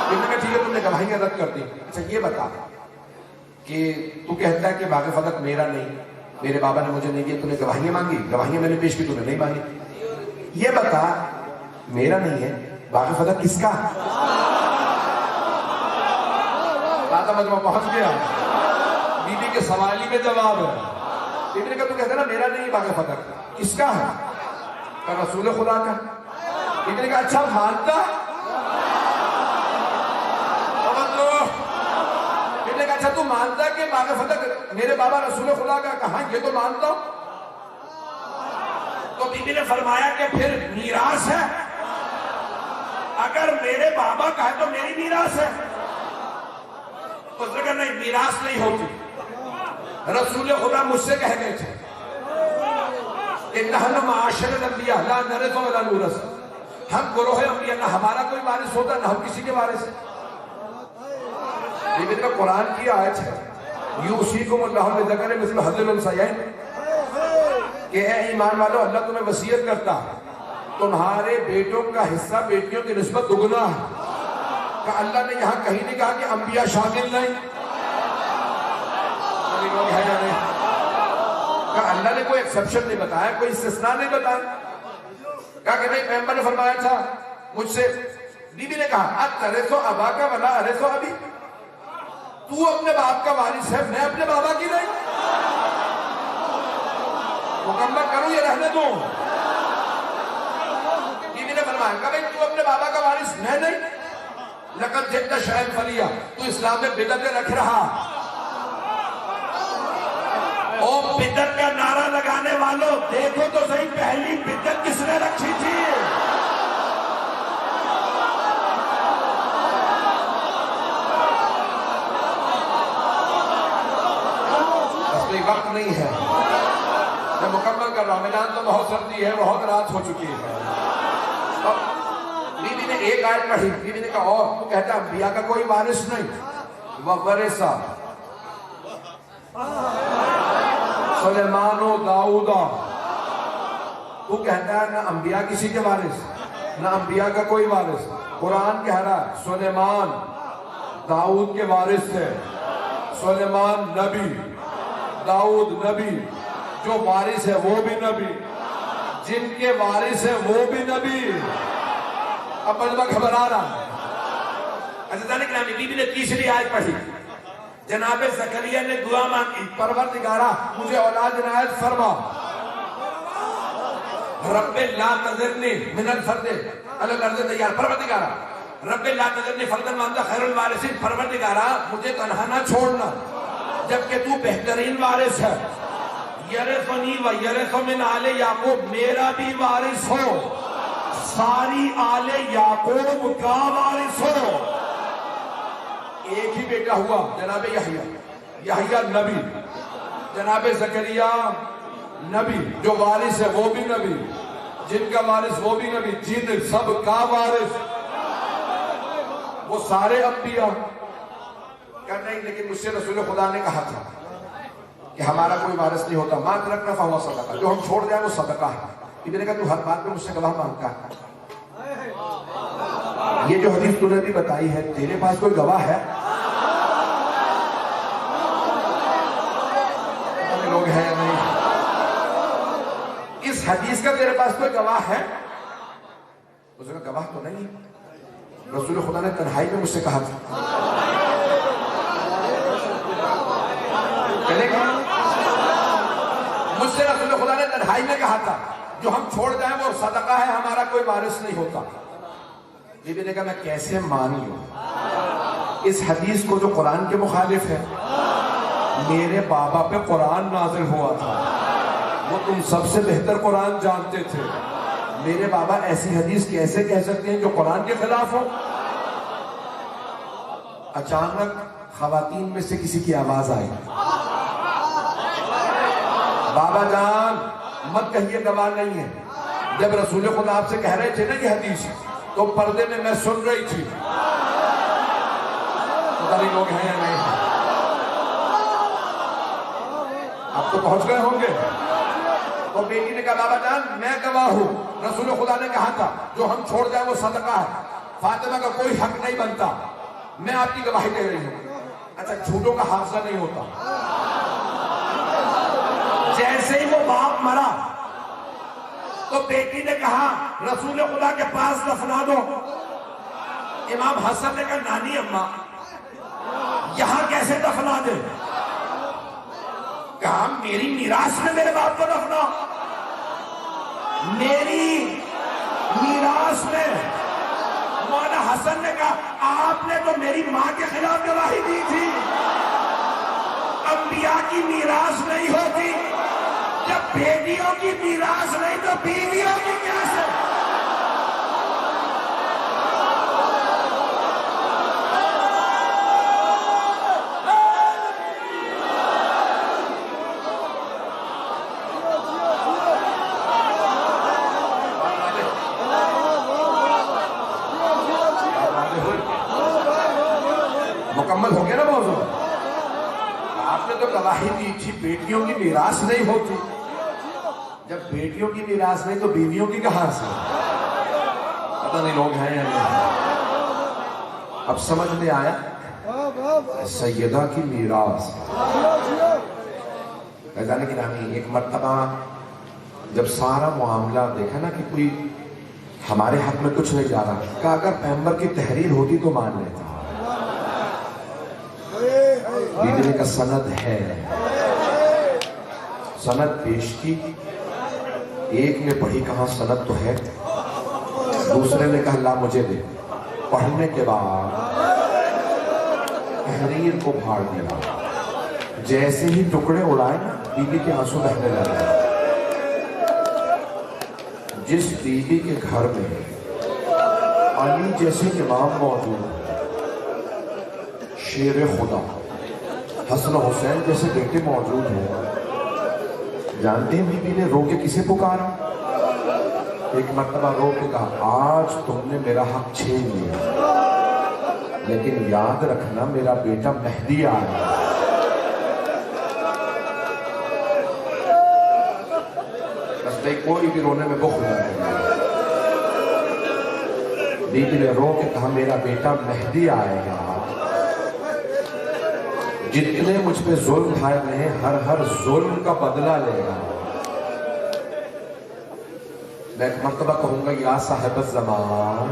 ٹھیک ہے تم نے گواہیاں رد کر دی. اچھا یہ بتا کہ تو کہتا ہے کہ باغ فتح میرا نہیں, میرے بابا نے مجھے نہیں دیا, تم نے گواہیاں مانگی, گواہیاں میں نے پیش کی, تم نے نہیں مانگی. یہ بتا میرا نہیں ہے, باغ فتح کس کا؟ بات مجمع پہنچ گیا. بی بی کے سوالی میں جواب ہے. بی بی نے کہا تو کہتا ہے نا میرا نہیں باغ فتح, کس کا ہے؟ کہ رسول خدا کا. بی بی نے کہا اچھا مانتا. اچھا تو مانتا ہے کہ باغ فتح میرے بابا رسول خدا کا؟ کہا یہ تو مانتا ہوں. تو بی بی نے فرمایا کہ پھر میراث ہے, اگر میرے بابا کا ہے تو میری میراث ہے. اس نے کہا نہیں میراث نہیں ہوتی. رسول خدا مجھ سے کہہ گئے تھے کہ نحن معاشر الانبیاء لا نرث ولا نورث, ہم گروہ انبیاء نہ ہمارا کوئی وارث ہوتا نہ ہم کسی کے وارث ہیں. لیکن قرآن کی آیت ہے یوصیکم اللہ للذکر مثل حظ الانثیین, کہ اے ایمان والو اللہ تمہیں وصیت کرتا ہے تمہارے بیٹوں کا حصہ بیٹیوں کی نسبت دگنا ہے. کہ اللہ نے یہاں کہیں نہیں کہا کہ انبیاء شامل نہیں. کہ اللہ نے کوئی ایکسپشن نہیں بتایا, کوئی استثناء نہیں بتایا. کہا کہ نہیں پیغمبر نے فرمایا تھا مجھ سے. بی بی نے کہا اترثو اباک ولا ارثو ابی, تو اپنے باپ کا وارث ہے, میں اپنے بابا کی نہیں. مکمل کرو یہ رہنے دو. بیوی نے فرمایا کہ بھائی تو اپنے بابا کا وارث, میں نہیں. لقد جئت شیئا فلیا, تو اسلام میں بدعتیں رکھ رہا. او بدعت کا نعرہ لگانے والوں دیکھو تو صحیح پہلی بدعت کس نے رکھی تھی. وقت نہیں ہے, میں مکمل کر رہا ہوں. میدان تو بہت سردی ہے, بہت رات ہو چکی ہے. اب بی بی نے ایک آیت پڑھی. بی بی نے کہا اور تو کہتا ہے انبیاء کا کوئی وارث نہیں. وورثا سلیمان و داؤد. تو کہتا ہے نہ انبیاء کسی کے وارث، نہ انبیاء کا کوئی وارث. قرآن کہہ رہا ہے سلیمان داؤد کے وارث تھے. سلیمان نبی، داؤد نبی، جو وارث ہے وہ بھی نبی، جن کے وارث ہے وہ بھی نبی. اب مجمع گھبرا رہا ہے. عزیزان اکرامی، بی بی نے تیسری آیت پڑھی. جناب زکریا نے دعا مانگی، پروردگارا مجھے اولاد عنایت فرما. رب لا تذرنی من الفرد علی الارض دیار. پروردگارا رب لا تذرنی فردن وانت خیر الوارثین. پروردگارا مجھے تنہا نہ چھوڑنا جبکہ تو بہترین وارث ہے. یرثنی و یرث من آل یعقوب، میرا بھی وارث ہو، ساری آل یعقوب کا وارث ہو. ایک ہی بیٹا ہوا جناب یحییٰ، یحییٰ نبی. جناب زکریا نبی، جو وارث ہے وہ بھی نبی، جن کا وارث وہ بھی نبی، جن سب کا وارث. وہ سارے انبیاء کر نہیں. لیکن مجھ سے رسول خدا نے کہا تھا کہ ہمارا کوئی وارث نہیں ہوتا. ما ترکنا فہو صدقہ، جو ہم چھوڑ جائیں وہ صدقہ ہے. میں نے کہا تو ہر بات پہ مجھ سے گواہ مانگتا ہے. یہ جو حدیث تو نے بھی بتائی ہے، تیرے پاس کوئی گواہ ہے؟ لوگ ہیں یا نہیں؟ اس حدیث کا تیرے پاس کوئی گواہ ہے؟ اس نے کہا گواہ تو نہیں. رسول خدا نے تنہائی میں مجھ سے کہا تھا. مجھ سے رسول خدا نے تنہائی میں کہا تھا جو ہم چھوڑ جائیں وہ صدقہ ہے، ہمارا کوئی وارث نہیں ہوتا. بی بی نے کہا میں کیسے مان لوں اس حدیث کو جو قرآن کے مخالف ہے؟ میرے بابا پہ قرآن نازل ہوا تھا، وہ تم سب سے بہتر قرآن جانتے تھے. میرے بابا ایسی حدیث کیسے کہہ سکتے ہیں جو قرآن کے خلاف ہو؟ اچانک خواتین میں سے کسی کی آواز آئی، بابا جان مت کہیے گواہ نہیں ہے. جب رسول خدا آپ سے کہہ رہے تھے نا یہ حدیث، تو پردے میں سن رہی تھی. پتہ نہیں لوگ ہیں یا نہیں. آپ تو پہنچ گئے ہوں گے. تو بیٹی نے کہا بابا جان میں گواہ ہوں، رسول خدا نے کہا تھا جو ہم چھوڑ جائیں وہ صدقہ ہے، فاطمہ کا کوئی حق نہیں بنتا. میں آپ کی گواہی دے رہی ہوں. اچھا جھوٹوں کا حادثہ نہیں ہوتا. جیسے ہی وہ باپ مرا تو بیٹی نے کہا رسول خدا کے پاس دفنا دو. امام حسن نے کہا نانی اماں یہاں کیسے دفنا دے؟ کہا میری میراث میں میرے باپ کو دفنا. میری میراث میں. مولانا حسن نے کہا آپ نے تو میری ماں کے خلاف گواہی دی تھی. انبیاء کی میراث نہیں ہوتی. جب بیٹیوں کی میراث نہیں تو بیویوں کی کیسے؟ مکمل ہو گیا نا موضوع. آپ نے تو گواہی دی تھی بیٹیوں کی میراث نہیں ہوتی. جب بیٹیوں کی میراث نہیں تو بیویوں کی کہاں سے؟ پتہ نہیں لوگ ہیں یا نہیں. اب سمجھ میں آیا؟ سیدہ کی میراث. جانے کی نامی ایک مرتبہ جب سارا معاملہ دیکھا نا کہ کوئی ہمارے حق میں کچھ نہیں جا رہا، کہ اگر پیغمبر کی تحریر ہوتی تو مان لیتا. بیوی کا سند ہے، سند پیش کی. ایک نے پڑھی کہاں سند تو ہے. دوسرے نے کہا لا مجھے دے. پڑھنے کے بعد تحریر کو پھاڑ دیا. جیسے ہی ٹکڑے اڑائے نا بیوی کے آنسو بہنے لگے. جس بیوی کے گھر میں علی جیسے امام موجود، شیر خدا، حسن و حسین جیسے بیٹے موجود ہیں، جانتے ہیں بیوی نے رو کے کسے پکارا؟ ایک مرتبہ رو کے کہا آج تم نے میرا حق چھین لیا. لیکن یاد رکھنا میرا بیٹا مہدی آیا. بس بھائی کوئی بھی رونے میں بخل نہ کرے. بیوی نے رو کے کہا میرا بیٹا مہدی آئے گا. جتنے مجھ پہ ظلم ڈھائے گئے ہیں ہر ظلم کا بدلہ لے گا. میں ایک مرتبہ کہوں گا یا صاحب الزمان،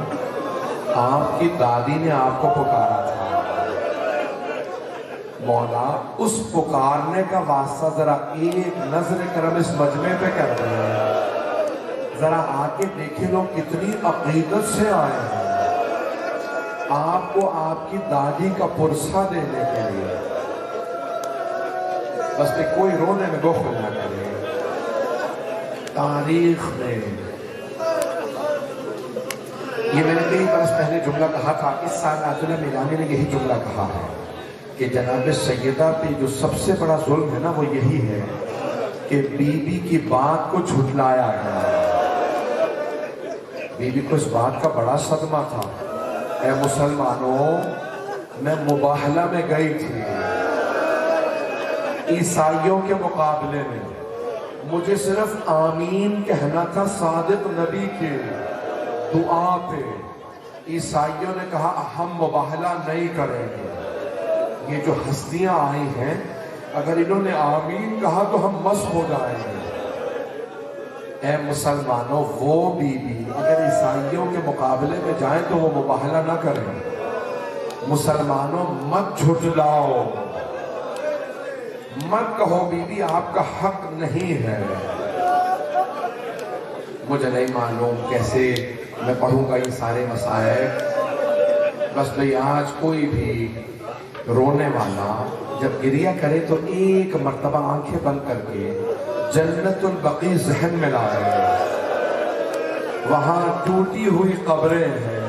آپ کی دادی نے آپ کو پکارا تھا. مولا اس پکارنے کا واسطہ ذرا ایک نظر کرم اس مجمع پہ کر دیں. ذرا آ کے دیکھیں لوگ کتنی عقیدت سے آئے ہیں آپ کو آپ کی دادی کا پرسہ دینے کے لیے. بس پہ کوئی رونے میں بخل نہ کرے. تاریخ میں یہ میں نے کئی برس پہلے جملہ کہا تھا. اس سال آیت اللہ میرانی نے یہی جملہ کہا ہے کہ جناب سیدہ پہ جو سب سے بڑا ظلم ہے نا وہ یہی ہے کہ بی بی کی بات کو جھٹلایا گیا. بی بی کو اس بات کا بڑا صدمہ تھا. اے مسلمانوں، میں مباہلہ میں گئی تھی عیسائیوں کے مقابلے میں. مجھے صرف آمین کہنا تھا صادق نبی کے دعا پہ. عیسائیوں نے کہا ہم مباہلہ نہیں کریں گے. یہ جو ہستیاں آئی ہیں اگر انہوں نے آمین کہا تو ہم مسخ ہو جائیں گے. اے مسلمانوں، وہ بی بی اگر عیسائیوں کے مقابلے میں جائیں تو وہ مباہلہ نہ کریں. مسلمانوں مت جھٹلاؤ، مت کہو بی بی آپ کا حق نہیں ہے. مجھے نہیں معلوم کیسے میں پڑھوں گا یہ سارے مسائل. بس بھئی آج کوئی بھی رونے والا جب گریہ کرے تو ایک مرتبہ آنکھیں بند کر کے جنت البقیع ذہن میں لائے. وہاں ٹوٹی ہوئی قبریں ہیں.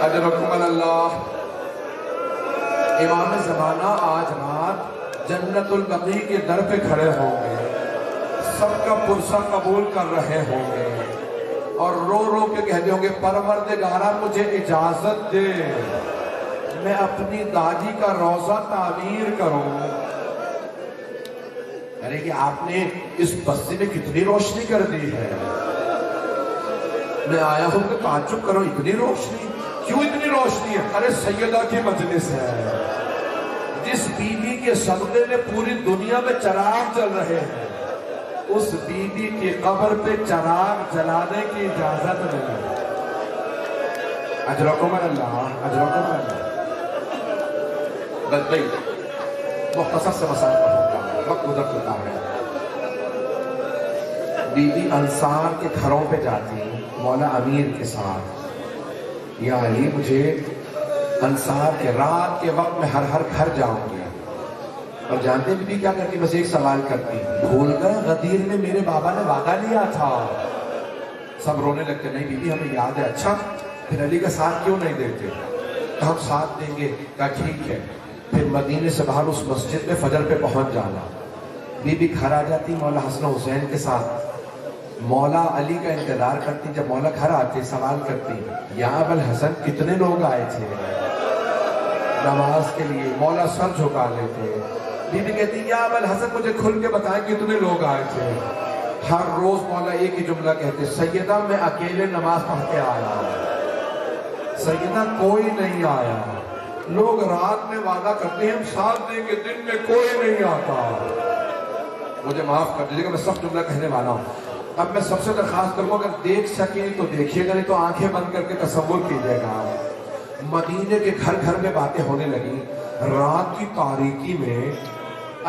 اجرکم اللہ. امام زمانہ آج رات جنت البقیع کے در پہ کھڑے ہوں گے، سب کا پرسہ قبول کر رہے ہوں گے اور رو رو کے کہتے ہوں گے پروردگارہ مجھے اجازت دے میں اپنی دادی کا روضہ تعمیر کروں. ارے کہ آپ نے اس بستی میں کتنی روشنی کر دی ہے. میں آیا ہوں کہ تعجب کرو اتنی روشنی کیوں؟ اتنی روشنی ہے. ارے سیدہ کی مجلس ہے. جس بی بی کے صدقے میں پوری دنیا میں چراغ جل رہے ہیں اس بی بی کی قبر پہ چراغ جلانے کی اجازت نہیں. اجرکم اللہ، اجرکم اللہ. بس بھئی مختصر سے مسائل پڑھوں گا، وقت گزر چکا ہے. بی بی انصار کے گھروں پہ جاتی مولا امیر کے ساتھ. یا علی مجھے انصار کے رات کے وقت میں ہر گھر جاؤں گی. اور جانتے بی بی کیا کرتی؟ بس ایک سوال کرتی، بھول گئے غدیر میں میرے بابا نے وعدہ لیا تھا. سب رونے لگتے. نہیں بی بی ہمیں یاد ہے. اچھا پھر علی کا ساتھ کیوں نہیں دیتے؟ تو ہم ساتھ دیں گے. کہا ٹھیک ہے. پھر مدینے سے باہر اس مسجد میں فجر پہ پہنچ جانا. بی بی گھر آ جاتی مولا حسن حسین کے ساتھ. مولا علی کا انتظار کرتی. جب مولا گھر آتے سوال کرتی یا ابوالحسن کتنے لوگ آئے تھے نماز کے لیے؟ مولا سر جھکا لیتے. بی بی کہتی یا ابوالحسن مجھے کھل کے بتائیں کتنے لوگ آئے تھے. ہر روز مولا ایک ہی جملہ کہتے سیدہ میں اکیلے نماز پڑھ کے آیا. سیدہ کوئی نہیں آیا. لوگ رات میں وعدہ کرتے ہیں ہم ساتھ دیں گے، دن میں کوئی نہیں آتا. مجھے معاف کر دیجیے گا میں سب جملہ کہنے والا ہوں. اب میں سب سے درخواست کروں اگر دیکھ سکیں تو دیکھیے گا، نہیں تو آنکھیں بند کر کے تصور کیجیے گا. مدینے کے گھر گھر میں باتیں ہونے لگی. رات کی تاریکی میں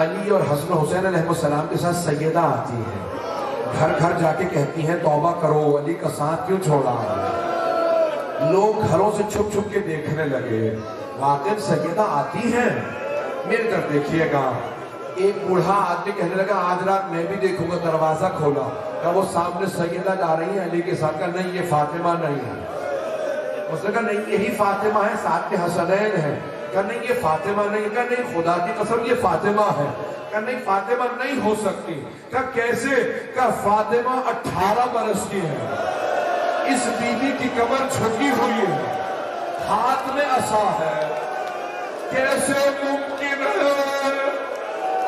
علی اور حسن حسین علیہ السلام کے ساتھ سیدہ آتی ہے. گھر گھر جا کے کہتی ہیں توبہ کرو، علی کا ساتھ کیوں چھوڑا ہے؟ لوگ گھروں سے چھپ چھپ کے دیکھنے لگے. واقعی سیدہ آتی ہیں. میرے طرف دیکھیے گا. ایک بوڑھا آدمی کہنے لگا آج رات میں بھی دیکھوں گا. دروازہ کھولا کہ وہ سامنے سیدہ جا رہی ہیں علی کے ساتھ. کہا نہیں یہ فاطمہ نہیں ہے. اس نے کہا نہیں یہی فاطمہ ہے، ساتھ کے حسنین ہیں. کہا نہیں یہ فاطمہ نہیں. کہا نہیں خدا کی قسم یہ فاطمہ ہے. کہا نہیں فاطمہ نہیں ہو سکتی. کہا کیسے؟ کہا فاطمہ 18 برس کی ہے. اس بیوی کی کمر جھکی ہوئی ہے، ہاتھ میں عصا ہے، کیسے ممکن ہے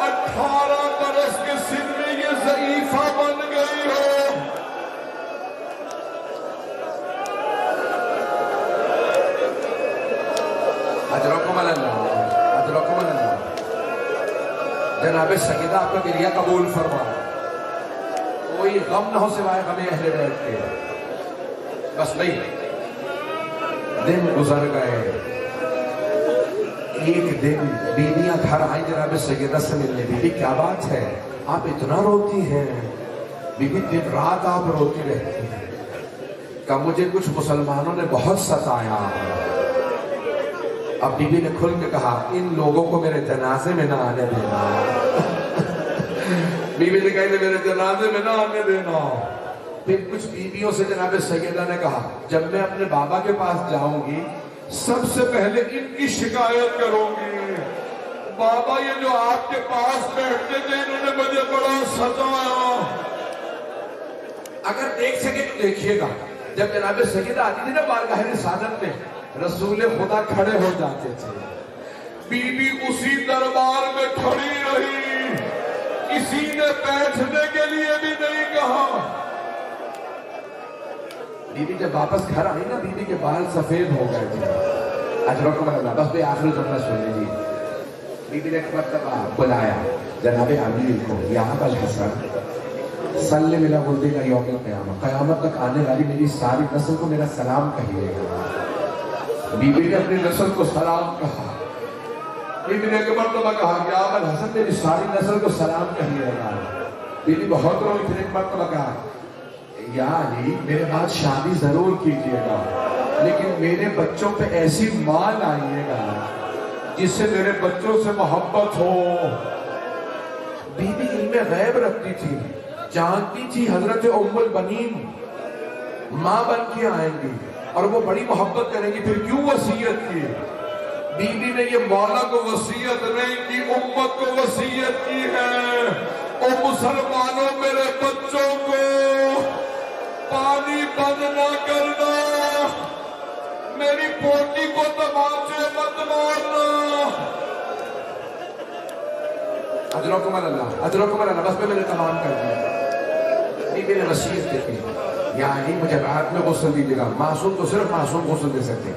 18 برس کے سن میں یہ ضعیفہ بن گئی ہو؟ اجرکم اللہ، اجرکم اللہ۔ جناب سیدہ آپ کا گریہ قبول فرما، کوئی غم نہ ہو سوائے غم اہل بیت کے۔ بس نہیں، دن گزر گئے، ایک دن بیویاں گھر آئی جناب سیدہ سے ملنے، بیوی کیا بات ہے آپ اتنا روتی ہیں؟ بیوی دن رات آپ روتی رہتی ہیں۔ کہا مجھے کچھ مسلمانوں نے بہت ستایا۔ اب بیوی نے کھل کے کہا ان لوگوں کو میرے جنازے میں نہ آنے دینا۔ بیوی نے کہا میرے جنازے میں نہ آنے دینا۔ پھر کچھ بیویوں سے جناب سیدہ نے کہا جب میں اپنے بابا کے پاس جاؤں گی سب سے پہلے ان کی شکایت کروں گی، بابا یہ جو آپ کے پاس بیٹھتے تھے انہوں نے مجھے بڑا ستایا۔ اگر دیکھ سکے تو دیکھیے گا، جب جناب سیدہ آتی تھی نا بارگاہ رسالت میں، رسول خدا کھڑے ہو جاتے تھے، بی بی اسی دربار میں کھڑی رہی، کسی نے بیٹھنے کے لیے بھی نہیں کہا۔ بی بی جب واپس گھر آئی نا، بی بی کے بال سفید ہو گئے تھے۔ اجرکم اللہ، بس بھی آخری جملہ سن لیجیے۔ بی بی نے ایک مرتبہ بلایا جناب امیر کو، یا ابا الحسن صلی ملا بولتے گا یوم القیامت، قیامت تک آنے والی میری ساری نسل کو میرا سلام کہیے گا۔ بی بی نے اپنی نسل کو سلام کہا، بی بی نے ایک مرتبہ کہا یا ابا الحسن میری ساری نسل کو سلام کہیے گا۔ بی بی بہت روئی، پھر ایک مرتبہ کہا یا علی میرے بعد شادی ضرور کیجیے گا لیکن میرے بچوں پہ ایسی ماں لائیے گا جس سے میرے بچوں سے محبت ہو۔ بی بی علم غیب رکھتی تھی، جانتی تھی حضرت ام البنین ماں بن کے آئیں گی اور وہ بڑی محبت کریں گی، پھر کیوں وصیت کی؟ بی بی نے یہ مولا کو وصیت نہیں کی، امت کو وصیت کی ہے، او مسلمانوں میرے بچوں کو پانی بند نہ کرنا، میری پوٹی کو تماچے مت مارنا۔ اجرکم اللہ، اجرکم اللہ، بس میں نے تمام کر دیا۔ بی بی نے وصیت کی یعنی مجھے رات میں غسل دیجیے گا، معصوم تو صرف معصوم غسل دے سکتے،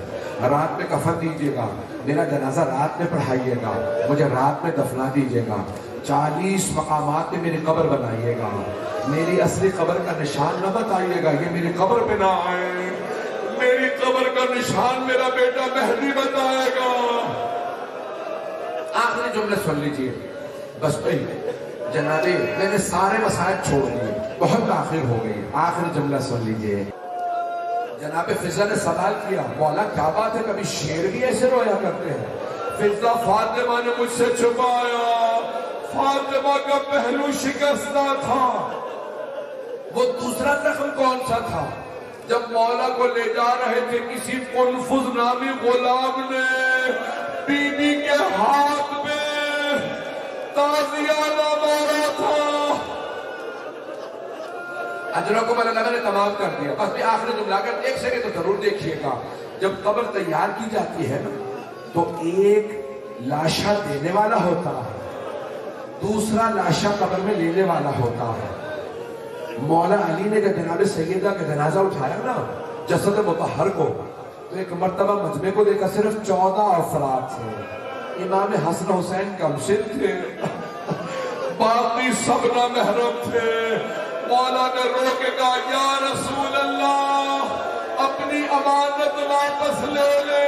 رات میں کفن دیجیے گا، میرا جنازہ رات میں پڑھائیے گا، مجھے رات میں دفنا دیجیے گا، 40 مقامات میں میری قبر بنائیے گا، میری اصلی قبر کا نشان نہ بتائیے گا، یہ میری قبر پہ نہ آئے، میری قبر کا نشان میرا بیٹا مہدی بتائے گا۔ آخری جملے سن لیجیے، بس بھائی جنابے میں نے سارے مسائل چھوڑ دیے، بہت آخر ہو گئی، آخری جملہ سن لیجیے۔ جناب فضہ نے سوال کیا مولا کیا بات ہے، کبھی شیر بھی ایسے رویا کرتے ہیں؟ فضہ فاطمہ نے مجھ سے چھپایا، فاطمہ کا پہلو شکستہ تھا۔ وہ دوسرا زخم کون سا تھا؟ جب مولا کو لے جا رہے تھے کسی قنفذ نامی غلام نے بی بی کے ہاتھ میں تازیانہ مارا تھا۔ اجرکم اللہ، میں نے تمام کر دیا، بس بھی آخری جملہ اگر دیکھ سکے تو ضرور دیکھیے گا۔ جب قبر تیار کی جاتی ہے نا تو ایک لاشا دینے والا ہوتا ہے، دوسرا لاشا قبر میں لینے والا ہوتا ہے۔ مولا علی نے جب جناب سیدہ کا جنازہ اٹھایا نا جسد مطہر کو، تو ایک مرتبہ مجمع کو دیکھا صرف 14 افراد تھے، امام حسن حسین کم سن تھے، باقی سب نامحرم تھے۔ مولا نے رو کے کہا یا رسول اللہ اپنی امانت واپس لے لے۔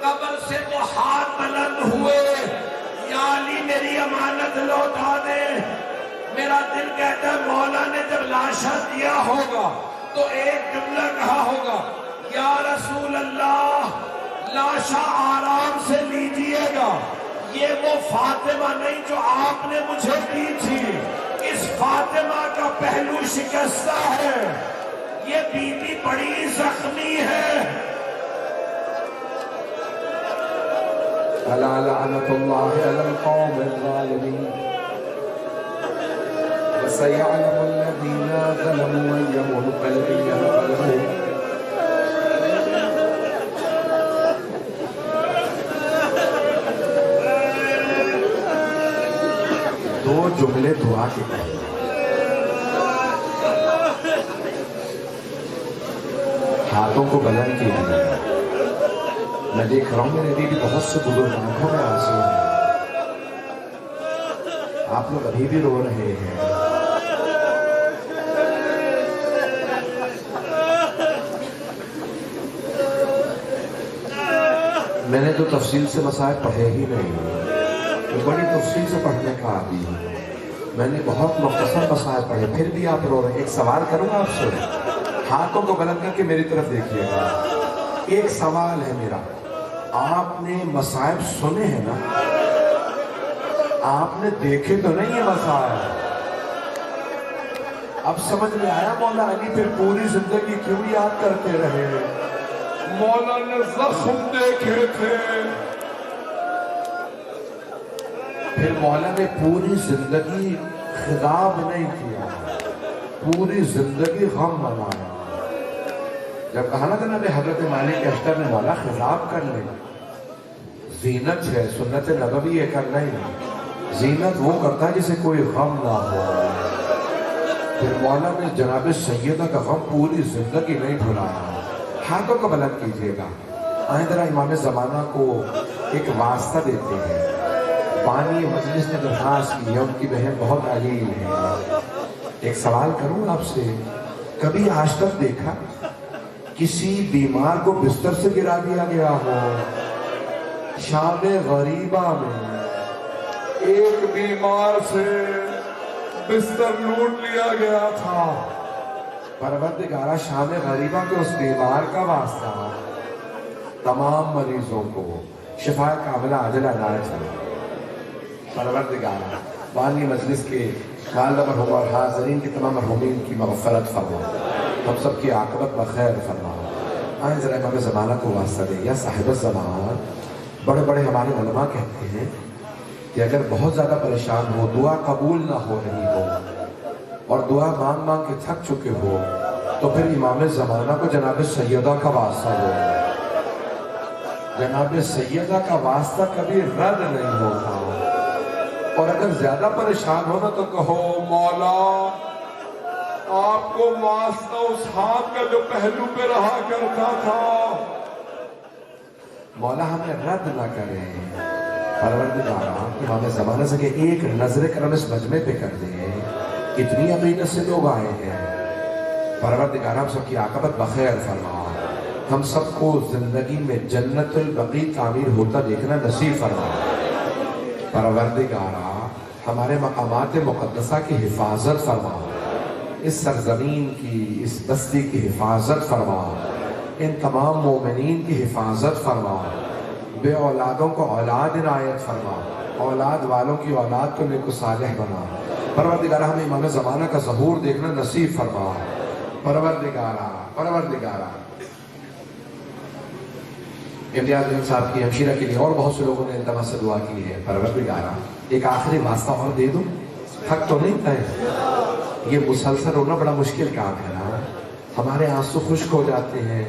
قبر سے تو ہاتھ بلند ہوئے، یا علی میری امانت لوٹا دے۔ میرا دل کہتا ہے مولا نے جب لاشا دیا ہوگا تو ایک جملہ کہا ہوگا یا رسول اللہ لاشا آرام سے لیجئے گا، یہ وہ فاطمہ نہیں جو آپ نے مجھے دی تھی، اس فاطمہ کا پہلو شکستہ ہے، یہ بی بی بڑی زخمی ہے۔ الا لعنت اللہ علی القوم الظالمین۔ وسيعلم الذين ظلموا أي منقلب ينقلبون. دو جملے دعا کے پڑھیں. ہاتھوں کو بلند کیجیے. میں دیکھ رہا ہوں میرے ابھی بھی بہت سے بزرگ آنکھوں میں آنسو ہیں. آپ لوگ ابھی بھی رو رہے ہیں. میں نے تو تفصیل سے مسائل پڑھے ہی نہیں. بڑی تفصیل سے پڑھنے کا عادی ہوں. میں نے بہت مختصر مسائل پڑھے پھر بھی آپ رو رہے ہیں. ایک سوال کروں گا آپ سے. ہاتھوں کو بلند کر کے میری طرف دیکھیے گا. ایک سوال ہے میرا. آپ نے مسائل سنے ہیں نا؟ آپ نے دیکھے تو نہیں ہے مسائل؟ اب سمجھ میں آیا مولا علی پھر پوری زندگی کیوں یاد کرتے رہے؟ مولا نے زخم دیکھے تھے. پھر مولا نے پوری زندگی خطاب نہیں کیا, پوری زندگی غم منایا. جب کہا نا جناب حضرت مالک اشتر نے مولا خطاب کر لے, زینت ہے, سنت نبوی ہے کرنا ہی. زینت وہ کرتا ہے جسے کوئی غم نہ ہو. پھر مولا نے جناب سیدہ کا غم پوری زندگی نہیں بھلایا. ہاتھوں کو بلند کیجیے گا. آئیں ذرا امام زمانہ کو ایک واسطہ دیتے ہیں. بانی مجلس نے درخواست کی ہے, ان کی بہن بہت علیل ہے. ایک سوال کروں آپ سے, کبھی آج تک دیکھا کسی بیمار کو بستر سے گرا دیا گیا ہو؟ شام غریبہ میں ایک بیمار سے بستر لوٹ لیا گیا تھا. پروردگارہ شام غریبہ کے اس بیمار کا واسطہ تمام مریضوں کو شفا کاملہ عاجلہ عنایت فرما. پروردگارہ بانی مجلس کے والدہ مرحوم اور حاضرین کی تمام مرحومین کی مغفرت فرما, ہم سب کی عاقبت بخیر فرما. آئیں ذرا امام زمانہ کو واسطہ دیں. یا صاحب الزمان, بڑے بڑے ہمارے علماء کہتے ہیں کہ اگر بہت زیادہ پریشان ہو, دعا قبول نہ ہو رہی ہو اور دعا مانگ مانگ کے تھک چکے ہو, تو پھر امام زمانہ کو جناب سیدہ کا واسطہ دو. جناب سیدہ کا واسطہ کبھی رد نہیں ہوتا. اور اگر زیادہ پریشان ہونا تو کہو مولا آپ کو واسطہ اس ہاتھ کا جو پہلو پہ رہا کرتا تھا, مولا ہمیں رد نہ کریں. پروردگارہ امام زمانہ سے کہ ایک نظر کرم اس مجمع پہ کر دیں. کتنی عقیدت سے لوگ آئے ہیں. پروردگارہ ہم سب کی عاقبت بخیر فرما. ہم سب کو زندگی میں جنت البقیع تعمیر ہوتا دیکھنا نصیب فرما. پروردگارہ ہمارے مقامات مقدسہ کی حفاظت فرما. اس سرزمین کی, اس بستی کی حفاظت فرما. ان تمام مومنین کی حفاظت فرما. بے اولادوں کو اولاد عنایت فرما. اولاد والوں کی اولاد کو نیک و صالح بنا. پروردگارہ ہمیں امام زمانہ کا ظہور دیکھنا نصیب فرما. پروردگارہ امتیاز الدین صاحب کی ہمشیرہ کے لیے اور بہت سے لوگوں نے التماس سے دعا کی ہے. پروردگارہ ایک آخری واسطہ اور دے دوں, تھک تو نہیں پائے؟ یہ مسلسل رونا بڑا مشکل کام ہے نا. ہمارے آنسو خشک ہو جاتے ہیں,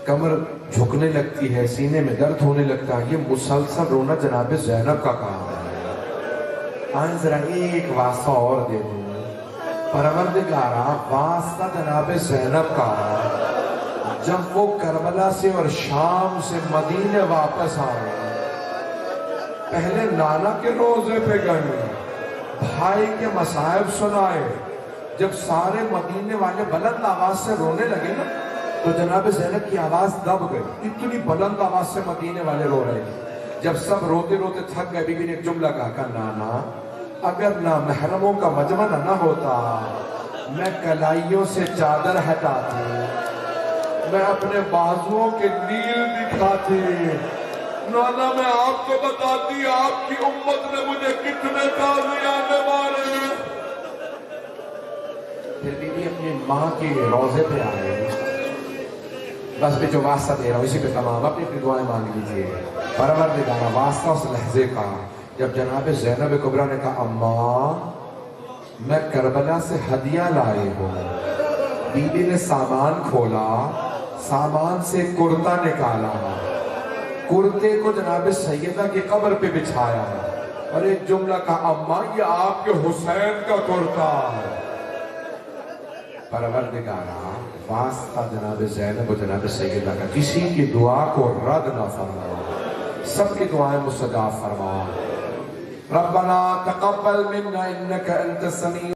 کمر جھکنے لگتی ہے, سینے میں درد ہونے لگتا ہے. یہ مسلسل رونا جناب زینب کا کام ہے. آئیں ذرا ایک واسطہ اور دے دوں. پروردگارہ واسطہ جناب زینب کا, جب وہ کربلا سے اور شام سے مدینے واپس آئے, پہلے نانا کے روزے پہ گئے, بھائی کے مصائب سنائے. جب سارے مدینے والے بلند آواز سے رونے لگے نا, تو جناب زینب کی آواز دب گئی. اتنی بلند آواز سے مدینے والے رو رہے تھے. جب سب روتے روتے تھک گئے, بی بی نے ایک جملہ کہا, نانا اگر نہ محرموں کا مجمع نہ ہوتا, میں کلائیوں سے چادر ہٹاتی, میں اپنے بازوؤں کے نیل دکھاتی. نانا میں آپ کو بتاتی آپ کی امت نے مجھے کتنے تازیانے مارے. پھر بی بی اپنی ماں کے روزے پہ آئے. بس بھی جو واسطہ دے رہا ہوں اسی پہ تمام اپنی دعائیں مانگ لیجیے. پروردگارہ واسطہ اس لحظے کا جب جناب زینب کبریٰ نے کہا, اماں میں کربلا سے ہدیہ لائے ہوں. بیوی نے سامان کھولا, سامان سے کرتا نکالا, کرتے کو جناب سیدہ کی قبر پہ بچھایا اور ایک جملہ کہا, اماں یہ آپ کے حسین کا کرتا ہے. پروردگارا واسطہ جناب زینب و جناب سیدہ کا, کسی کی دعا کو رد نہ فرما, سب کی دعائیں مستجاب فرما. ربنا تقبل منا انك انت السميع